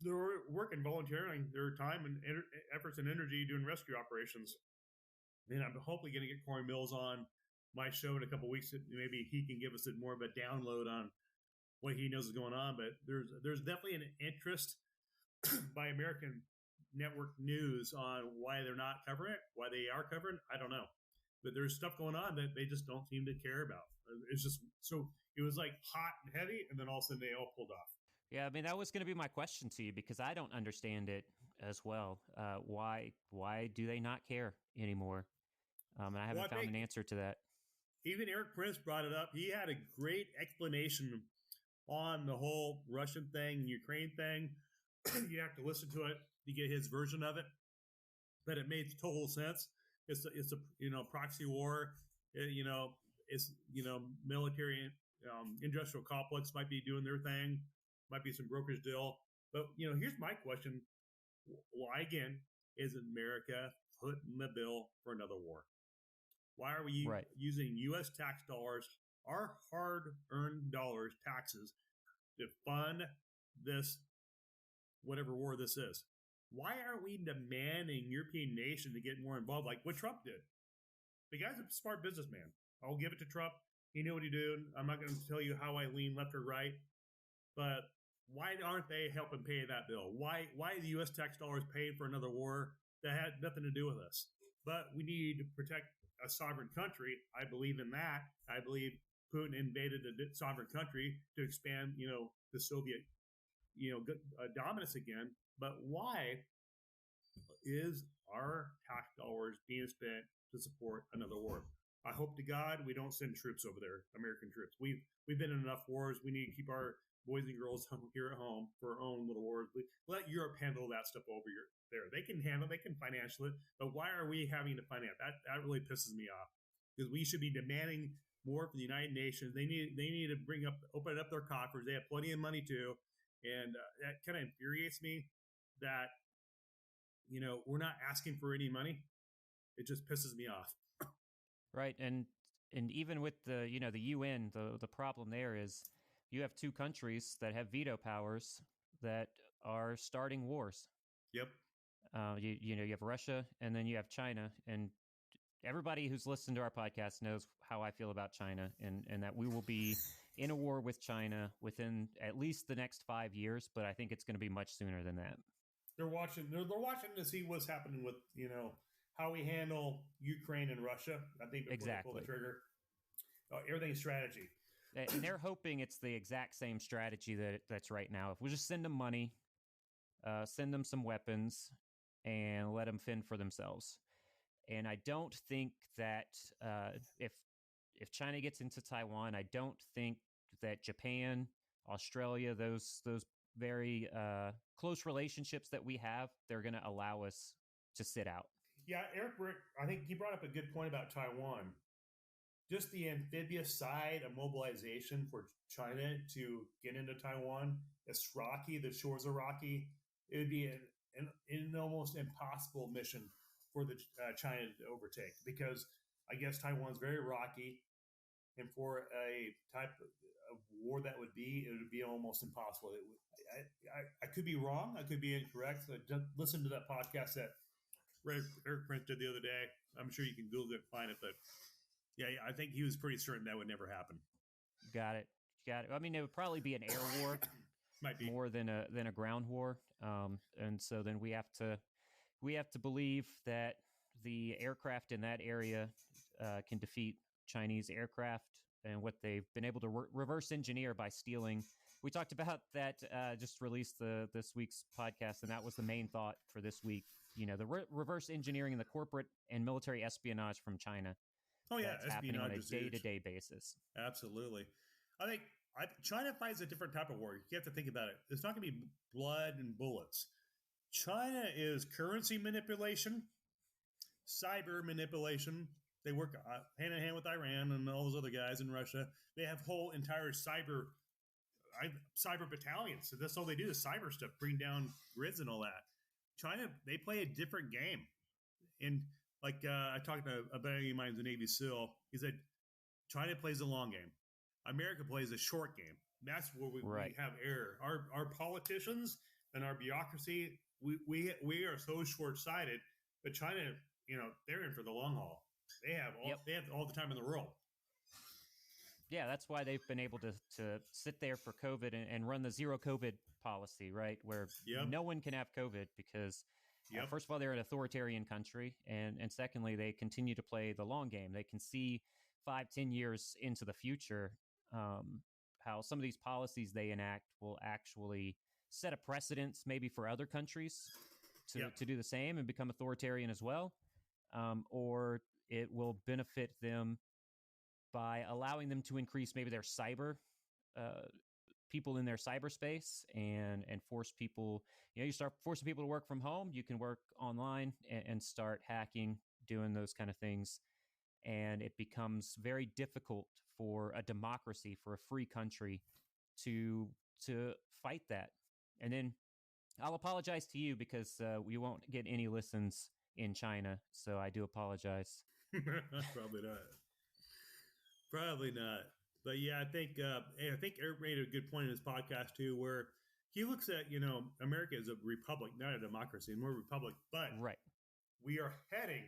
[SPEAKER 1] They're working, volunteering their time and efforts and energy doing rescue operations. And I'm hopefully going to get Corey Mills on my show in a couple of weeks. Maybe he can give us more of a download on what he knows is going on. But there's definitely an interest by American network news on why they're not covering it, why they are covering. I don't know, but there's stuff going on that they just don't seem to care about. It's just so it was like hot and heavy, and then all of a sudden they all pulled off.
[SPEAKER 2] Yeah, I mean that was going to be my question to you because I don't understand it as well. Why do they not care anymore? And I haven't found an answer to that.
[SPEAKER 1] Even Eric Prince brought it up. He had a great explanation on the whole Russian thing, Ukraine thing. You have to listen to it to get his version of it, but it made total sense. It's a proxy war. It's military industrial complex might be doing their thing, might be some brokerage deal. But here's my question: why again is America putting the bill for another war? Why are we using U.S. tax dollars, our hard-earned dollars, taxes, to fund this, whatever war this is? Why aren't we demanding European nation to get more involved like what Trump did? The guy's a smart businessman. I'll give it to Trump. He knew what he did. I'm not going to tell you how I lean left or right. But why aren't they helping pay that bill? Why the U.S. tax dollars paying for another war that had nothing to do with us? But we need to protect a sovereign country. I believe in that. I believe Putin invaded a sovereign country to expand, the Soviet, dominance again. But why is our tax dollars being spent to support another war? I hope to God we don't send troops over there, American troops. We've been in enough wars. We need to keep our boys and girls here at home for our own little wars. Let Europe handle that stuff over there. They can handle, they can finance it, but why are we having to finance that? That really pisses me off. because we should be demanding more from the United Nations. They need to open up their coffers. They have plenty of money too, and that kind of infuriates me that we're not asking for any money. It just pisses me off.
[SPEAKER 2] Right, and even with the the UN, the problem there is you have two countries that have veto powers that are starting wars.
[SPEAKER 1] Yep.
[SPEAKER 2] You have Russia, and then you have China, and everybody who's listened to our podcast knows how I feel about China, and that we will be in a war with China within at least the next 5 years, but I think it's going to be much sooner than that.
[SPEAKER 1] They're watching to see what's happening with how we handle Ukraine and Russia. I think before they pull the trigger, everything's strategy.
[SPEAKER 2] And they're hoping it's the exact same strategy that's right now. If we just send them money, send them some weapons, and let them fend for themselves. And I don't think that if China gets into Taiwan, I don't think that Japan, Australia, those very close relationships that we have, they're going to allow us to sit out.
[SPEAKER 1] Yeah, Eric, I think he brought up a good point about Taiwan. Just the amphibious side of mobilization for China to get into Taiwan, it's rocky. The shores are rocky. It would be an almost impossible mission for the China to overtake, because I guess Taiwan's very rocky, and for a type of war that it would be almost impossible. I could be wrong. I could be incorrect. So just listen to that podcast that Eric Prince did the other day. I'm sure you can Google it and find it, but yeah, I think he was pretty certain that would never happen.
[SPEAKER 2] Got it. I mean, it would probably be an air war,
[SPEAKER 1] might be
[SPEAKER 2] more than a ground war. And so then we have to believe that the aircraft in that area can defeat Chinese aircraft, and what they've been able to reverse engineer by stealing. We talked about that, just released this week's podcast, and that was the main thought for this week. The reverse engineering and the corporate and military espionage from China.
[SPEAKER 1] Oh yeah,
[SPEAKER 2] that's happening on a day-to-day basis.
[SPEAKER 1] Absolutely. I think China fights a different type of war. You have to think about it. It's not going to be blood and bullets. China is currency manipulation, cyber manipulation. They work hand in hand with Iran and all those other guys in Russia. They have whole entire cyber battalions. So that's all they do is cyber stuff, bring down grids and all that. China, they play a different game. And like I talked to a buddy of mine who's a Navy SEAL. He said, China plays a long game. America plays a short game. That's where we have error. Our politicians and our bureaucracy, we are so short-sighted. But China, they're in for the long haul. They have all the time in the world.
[SPEAKER 2] Yeah, that's why they've been able to sit there for COVID and run the zero COVID policy, right? Where no one can have COVID because, first of all, they're an authoritarian country. And secondly, they continue to play the long game. They can see 5-10 years into the future how some of these policies they enact will actually set a precedence maybe for other countries to do the same and become authoritarian as well. Or it will benefit them by allowing them to increase maybe their cyber people in their cyberspace and force people, you start forcing people to work from home. You can work online and start hacking, doing those kind of things. And it becomes very difficult for a democracy, for a free country to fight that. And then I'll apologize to you because we won't get any listens in China. So I do apologize.
[SPEAKER 1] Probably not. But yeah, I think Eric made a good point in his podcast too, where he looks at, America as a republic, not a democracy, more republic, but we are heading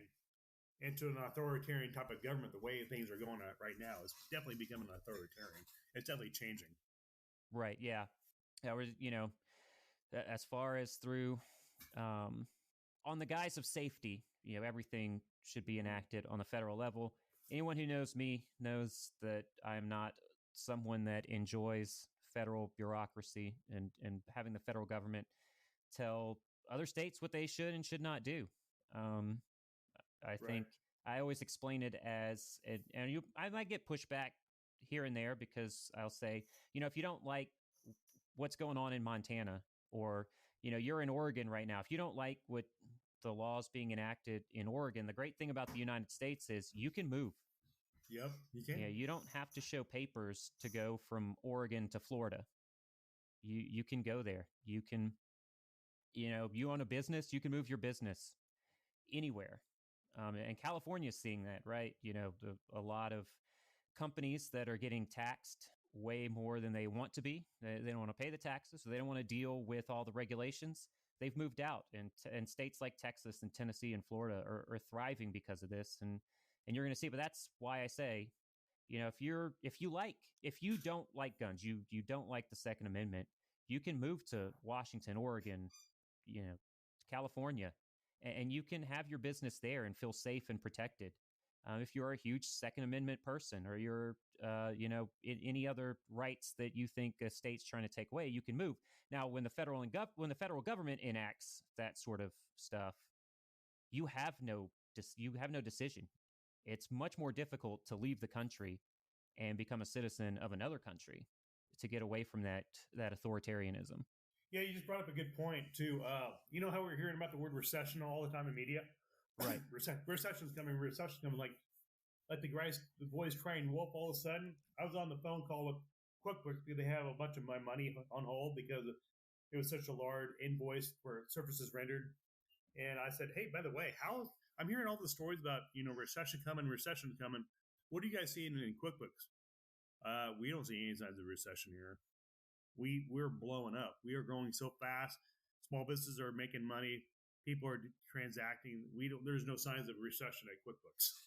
[SPEAKER 1] into an authoritarian type of government. The way things are going right now is definitely becoming authoritarian. It's definitely changing.
[SPEAKER 2] Right. Yeah. As far as through, on the guise of safety, everything should be enacted on the federal level. Anyone who knows me knows that I'm not someone that enjoys federal bureaucracy and having the federal government tell other states what they should and should not do. I think I always explain it as, I might get pushback here and there because I'll say, if you don't like what's going on in Montana, or, you're in Oregon right now, if you don't like what the laws being enacted in Oregon, the great thing about the United States is you can move.
[SPEAKER 1] Yep, you can.
[SPEAKER 2] You don't have to show papers to go from Oregon to Florida. You can go there. You can, you own a business, you can move your business anywhere. And California is seeing that, right? A lot of companies that are getting taxed way more than they want to be. They don't want to pay the taxes, so they don't want to deal with all the regulations. They've moved out, and states like Texas and Tennessee and Florida are thriving because of this. And you're going to see. But that's why I say, if you don't like guns, you don't like the Second Amendment, you can move to Washington, Oregon, California, and you can have your business there and feel safe and protected. If you're a huge Second Amendment person, or you're, any other rights that you think a state's trying to take away, you can move. Now, when the federal government enacts that sort of stuff, you have no decision. It's much more difficult to leave the country and become a citizen of another country to get away from that authoritarianism.
[SPEAKER 1] Yeah, you just brought up a good point too. You know how we're hearing about the word recession all the time in media?
[SPEAKER 2] Right.
[SPEAKER 1] Recession's coming. Like the boys crying wolf. All of a sudden, I was on the phone call with QuickBooks because they have a bunch of my money on hold because it was such a large invoice for services rendered. And I said, hey, by the way, I'm hearing all the stories about, recession coming. What are you guys seeing in QuickBooks? We don't see any signs of recession here. We're blowing up. We are growing so fast. Small businesses are making money. People are transacting. There's no signs of recession at QuickBooks.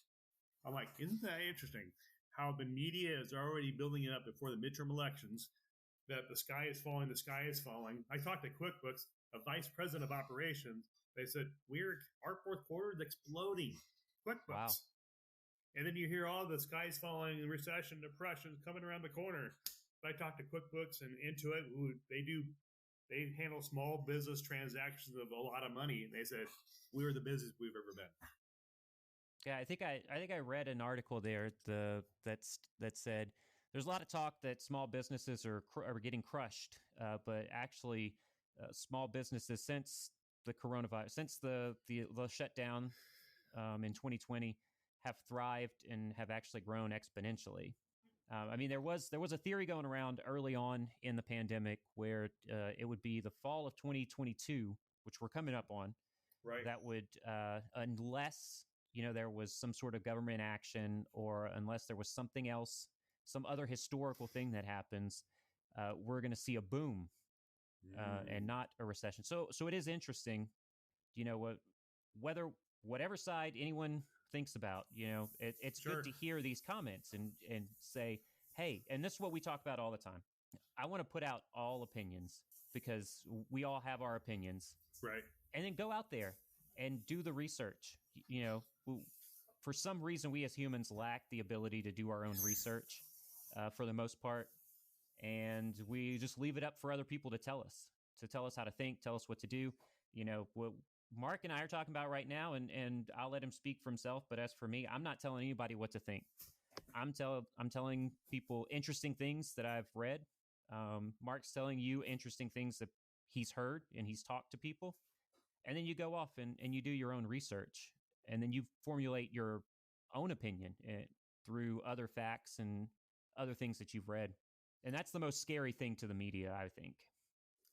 [SPEAKER 1] I'm like, isn't that interesting? How the media is already building it up before the midterm elections, that the sky is falling. I talked to QuickBooks, a vice president of operations. They said, our fourth quarter is exploding. QuickBooks. Wow. And then you hear all the sky's falling, recession, depression coming around the corner. I talked to QuickBooks and Intuit. They handle small business transactions of a lot of money. And they said, we're the busiest we've ever been.
[SPEAKER 2] Yeah, I think I read an article there that said there's a lot of talk that small businesses are getting crushed, but actually, small businesses since the coronavirus, since the shutdown in 2020, have thrived and have actually grown exponentially. There was a theory going around early on in the pandemic where it would be the fall of 2022, which we're coming up on,
[SPEAKER 1] right?
[SPEAKER 2] That would, unless there was some sort of government action, or unless there was something else, some other historical thing that happens, we're going to see a boom and not a recession. So it is interesting, whatever side anyone thinks about, it's sure. Good to hear these comments and say, hey, and this is what we talk about all the time. I want to put out all opinions because we all have our opinions.
[SPEAKER 1] Right.
[SPEAKER 2] And then go out there and do the research. For some reason, we as humans lack the ability to do our own research for the most part. And we just leave it up for other people to tell us how to think, tell us what to do. What Mark and I are talking about right now, and I'll let him speak for himself. But as for me, I'm not telling anybody what to think. I'm telling people interesting things that I've read. Mark's telling you interesting things that he's heard and he's talked to people. And then you go off and you do your own research. And then you formulate your own opinion through other facts and other things that you've read. And that's the most scary thing to the media, I think.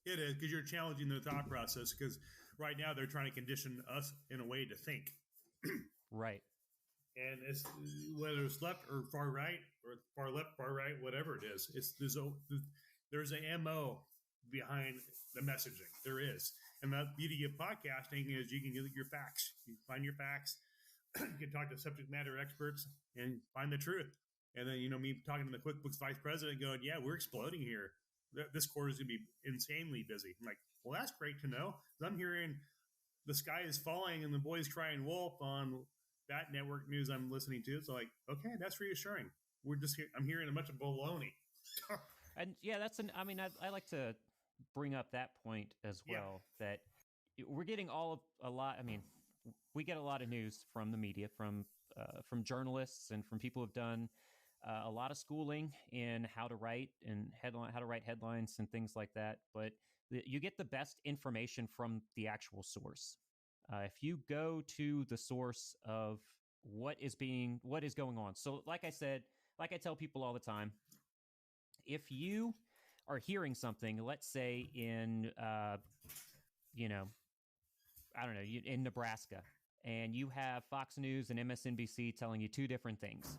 [SPEAKER 1] It is, because you're challenging their thought process, because right now they're trying to condition us in a way to think.
[SPEAKER 2] Right.
[SPEAKER 1] And it's, whether it's left or far right, or far left, far right, whatever it is, there's an MO behind the messaging. There is. And the beauty of podcasting is you can get your facts. You can find your facts. You can talk to subject matter experts and find the truth. And then, me talking to the QuickBooks vice president going, yeah, we're exploding here. This quarter is going to be insanely busy. I'm like, well, that's great to know. I'm hearing the sky is falling and the boys crying wolf on that network news I'm listening to. It's like, okay, that's reassuring. I'm hearing a bunch of baloney.
[SPEAKER 2] And yeah, I like to bring up that point as well, that we're getting we get a lot of news from the media, from journalists and from people who've done a lot of schooling in how to write headlines and things like that. But you get the best information from the actual source. If you go to the source of what is going on. So like I said, like I tell people all the time, if you are hearing something, let's say in I don't know, in Nebraska, and you have Fox News and MSNBC telling you two different things.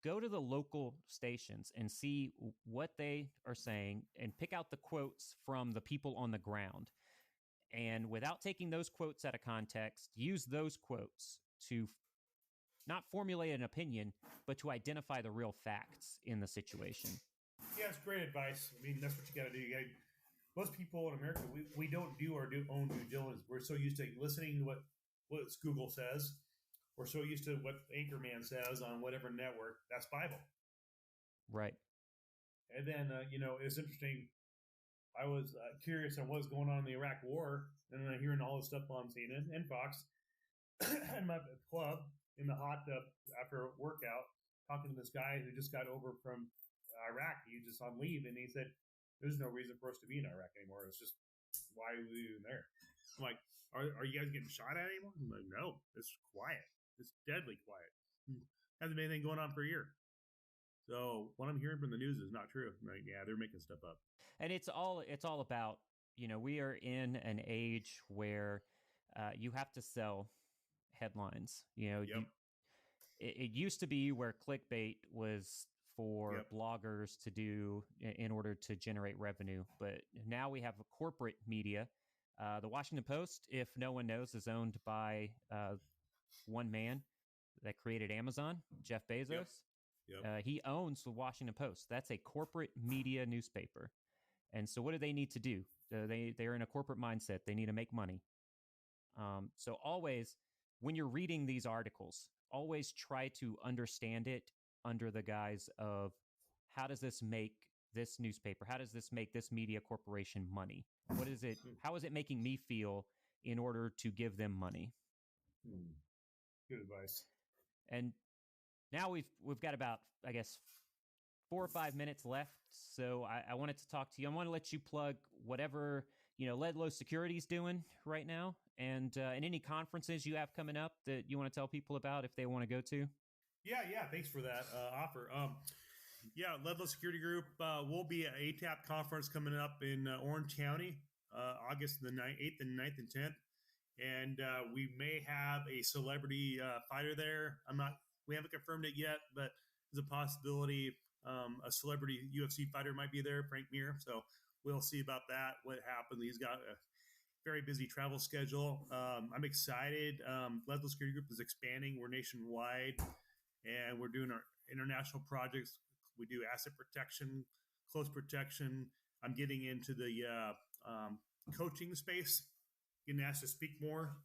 [SPEAKER 2] Go to the local stations and see what they are saying and pick out the quotes from the people on the ground. And without taking those quotes out of context, use those quotes to not formulate an opinion, but to identify the real facts in the situation.
[SPEAKER 1] Yeah, it's great advice. I mean, that's what you got to do. Most people in America, we don't do our own due diligence. We're so used to listening to what Google says. We're so used to what Anchorman says on whatever network. That's Bible.
[SPEAKER 2] Right.
[SPEAKER 1] And then, it's interesting. I was curious on what's going on in the Iraq War, and then hearing all this stuff on CNN and Fox. I'm at the club in the hot tub after a workout, talking to this guy who just got over from Iraq. He was just on leave, and he said, "There's no reason for us to be in Iraq anymore. It's just, why are we even there?" I'm like, "Are you guys getting shot at anymore?" I'm like, "No, it's quiet. It's deadly quiet. Hasn't been anything going on for a year." So what I'm hearing from the news is not true. I'm like, yeah, they're making stuff up.
[SPEAKER 2] And it's all about, we are in an age where you have to sell headlines.
[SPEAKER 1] Yep.
[SPEAKER 2] It used to be where clickbait was for bloggers to do in order to generate revenue. But now we have a corporate media. The Washington Post, if no one knows, is owned by one man that created Amazon, Jeff Bezos.
[SPEAKER 1] Yep.
[SPEAKER 2] He owns the Washington Post. That's a corporate media newspaper. And so what do they need to do? They're in a corporate mindset. They need to make money. So always, when you're reading these articles, always try to understand it under the guise of, how does this make this newspaper? How does this make this media corporation money? What is it? How is it making me feel in order to give them money?
[SPEAKER 1] Good advice.
[SPEAKER 2] And now we've got about, I guess, 4 or 5 minutes left. So I wanted to talk to you. I want to let you plug whatever, Ledlow Security is doing right now, and any conferences you have coming up that you want to tell people about if they want to go to.
[SPEAKER 1] Yeah. Thanks for that offer. Ledlow Security Group will be at ATAP conference coming up in Orange County, August the 8th and 9th and 10th. And we may have a celebrity fighter there. We haven't confirmed it yet, but there's a possibility a celebrity UFC fighter might be there, Frank Mir. So we'll see about that, what happens. He's got a very busy travel schedule. I'm excited. Ledlow Security Group is expanding. We're nationwide, and we're doing our international projects. We do asset protection, close protection. I'm getting into the coaching space, getting asked to speak more.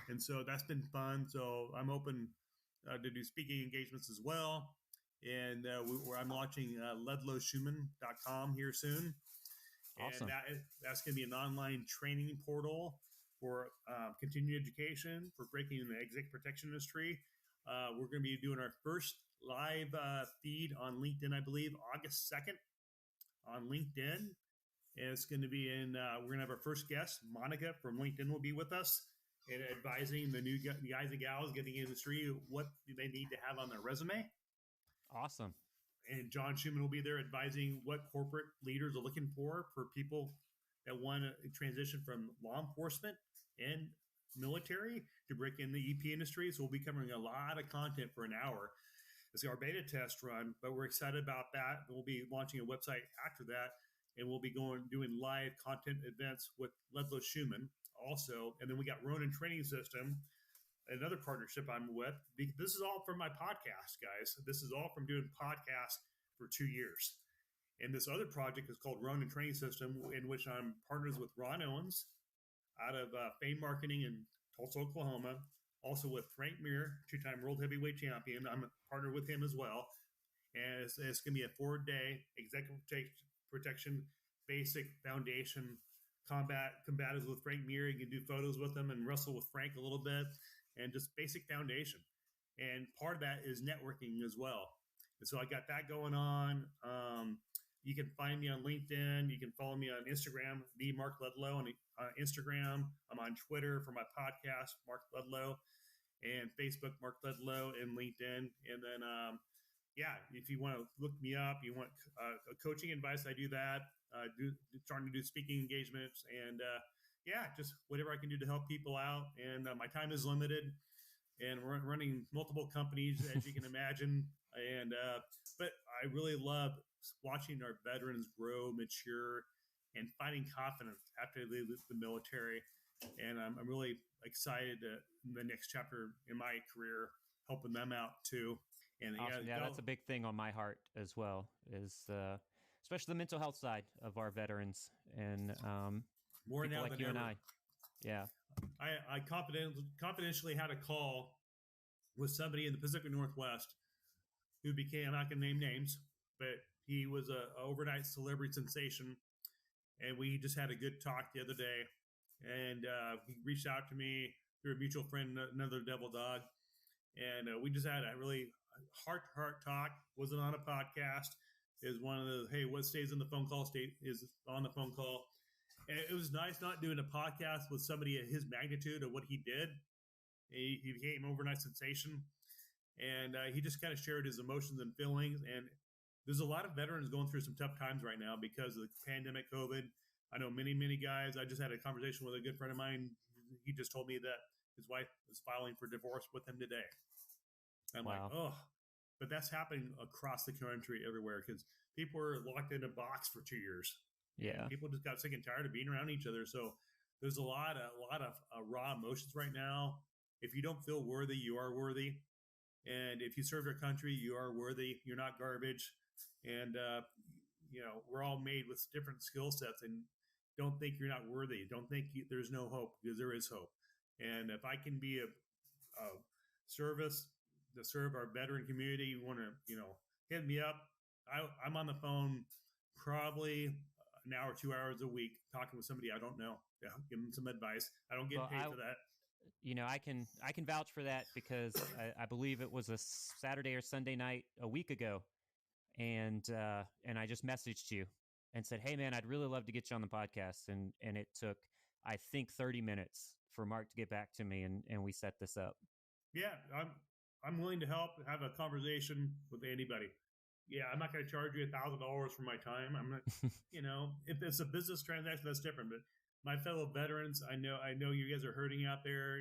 [SPEAKER 1] And so that's been fun. So I'm open to do speaking engagements as well. And I'm launching ledlowschumann.com here soon.
[SPEAKER 2] Awesome.
[SPEAKER 1] And that's going to be an online training portal for continuing education, for breaking in the exec protection industry. We're going to be doing our first live feed on LinkedIn, I believe, August 2nd on LinkedIn. And it's going to be we're going to have our first guest, Monica from LinkedIn will be with us and advising the new guys and gals getting in the industry what they need to have on their resume.
[SPEAKER 2] Awesome.
[SPEAKER 1] And John Schumann will be there advising what corporate leaders are looking for people that want to transition from law enforcement and military to break in the EP industry. So we'll be covering a lot of content for an hour. It's our beta test run, but we're excited about that. We'll be launching a website after that, and we'll be doing live content events with Ledlow Schumann also. And then we got Ronin Training System, another partnership I'm with. This is all from my podcast, guys. This is all from doing podcasts for 2 years. And this other project is called Ronin Training System, in which I'm partners with Ron Owens out of Fame Marketing in Tulsa, Oklahoma. Also with Frank Mir, 2-time world heavyweight champion. I'm a partner with him as well. And it's going to be a 4-day executive protection, basic foundation combatives with Frank Mir. You can do photos with him and wrestle with Frank a little bit, and just basic foundation. And part of that is networking as well. And so I got that going on. You can find me on LinkedIn. You can follow me on Instagram, the Mark Ledlow on Instagram. I'm on Twitter for my podcast, Mark Ledlow. and Facebook, Mark Ledlow, and LinkedIn. And then, if you want to look me up, you want coaching advice, I do that. Starting to do speaking engagements, and just whatever I can do to help people out. And my time is limited, and we're running multiple companies, as you can imagine. And but I really love watching our veterans grow, mature, and finding confidence after they leave the military. And I'm really excited in the next chapter in my career, helping them out too. And
[SPEAKER 2] awesome. Yeah, that's a big thing on my heart as well, is especially the mental health side of our veterans and
[SPEAKER 1] more
[SPEAKER 2] people
[SPEAKER 1] now
[SPEAKER 2] like
[SPEAKER 1] than
[SPEAKER 2] you
[SPEAKER 1] ever.
[SPEAKER 2] and I. Yeah.
[SPEAKER 1] I confidentially had a call with somebody in the Pacific Northwest who became, I'm not going to name names, but he was an overnight celebrity sensation. And we just had a good talk the other day. And he reached out to me through a mutual friend, another devil dog. And we just had a really heart-to-heart talk. Wasn't on a podcast. Is one of the, hey, what stays in the phone call is on the phone call. And it was nice not doing a podcast with somebody at his magnitude of what he did. He became an overnight sensation. And he just kind of shared his emotions and feelings. And there's a lot of veterans going through some tough times right now because of the pandemic, COVID. I know many, many guys. I just had a conversation with a good friend of mine. He just told me that his wife is filing for divorce with him today. I'm like, oh, but that's happening across the country everywhere because people were locked in a box for 2 years.
[SPEAKER 2] Yeah.
[SPEAKER 1] And people just got sick and tired of being around each other. So there's a lot of raw emotions right now. If you don't feel worthy, you are worthy. And if you serve your country, you are worthy. You're not garbage. And, we're all made with different skill sets, and don't think you're not worthy. Don't think there's no hope, because there is hope. And if I can be a service to serve our veteran community, you want to, hit me up. I'm on the phone probably an hour, 2 hours a week talking with somebody I don't know. Give them some advice. I don't get paid for that.
[SPEAKER 2] I can vouch for that because I believe it was a Saturday or Sunday night a week ago. And I just messaged you and said, hey man, I'd really love to get you on the podcast. And it took, I think, 30 minutes for Mark to get back to me, and we set this up.
[SPEAKER 1] Yeah. I'm willing to help have a conversation with anybody. Yeah. I'm not going to charge you $1,000 for my time. I'm not, if it's a business transaction, that's different. But my fellow veterans, I know you guys are hurting out there,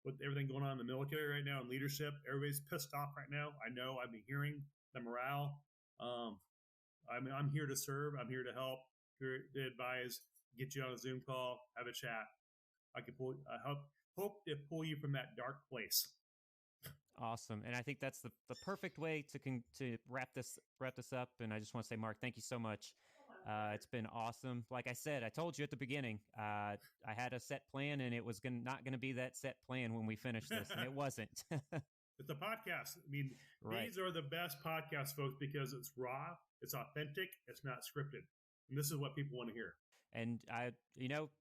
[SPEAKER 1] with everything going on in the military right now and leadership. Everybody's pissed off right now. I know. I've been hearing the morale. I'm here to serve. I'm here to help, here to advise, get you on a Zoom call, have a chat. I can hope to pull you from that dark place.
[SPEAKER 2] Awesome. And I think that's the perfect way to wrap this up. And I just want to say, Mark, thank you so much. It's been awesome. Like I said, I told you at the beginning, I had a set plan, and it was not going to be that set plan when we finished this, and it wasn't.
[SPEAKER 1] It's a podcast. I mean, These are the best podcasts, folks, because it's raw, it's authentic, it's not scripted. And this is what people want to hear.
[SPEAKER 2] And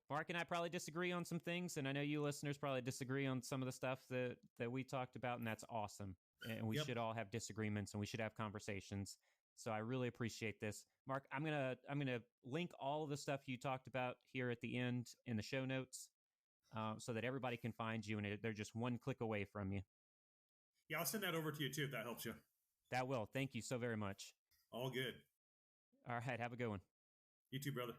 [SPEAKER 2] Mark and I probably disagree on some things, and I know you listeners probably disagree on some of the stuff that we talked about, and that's awesome. And we should all have disagreements, and we should have conversations. So I really appreciate this. Mark, I'm gonna link all of the stuff you talked about here at the end in the show notes, so that everybody can find you, and they're just one click away from you.
[SPEAKER 1] Yeah, I'll send that over to you too if that helps you.
[SPEAKER 2] That will. Thank you so very much.
[SPEAKER 1] All good.
[SPEAKER 2] All right. Have a good one.
[SPEAKER 1] You too, brother.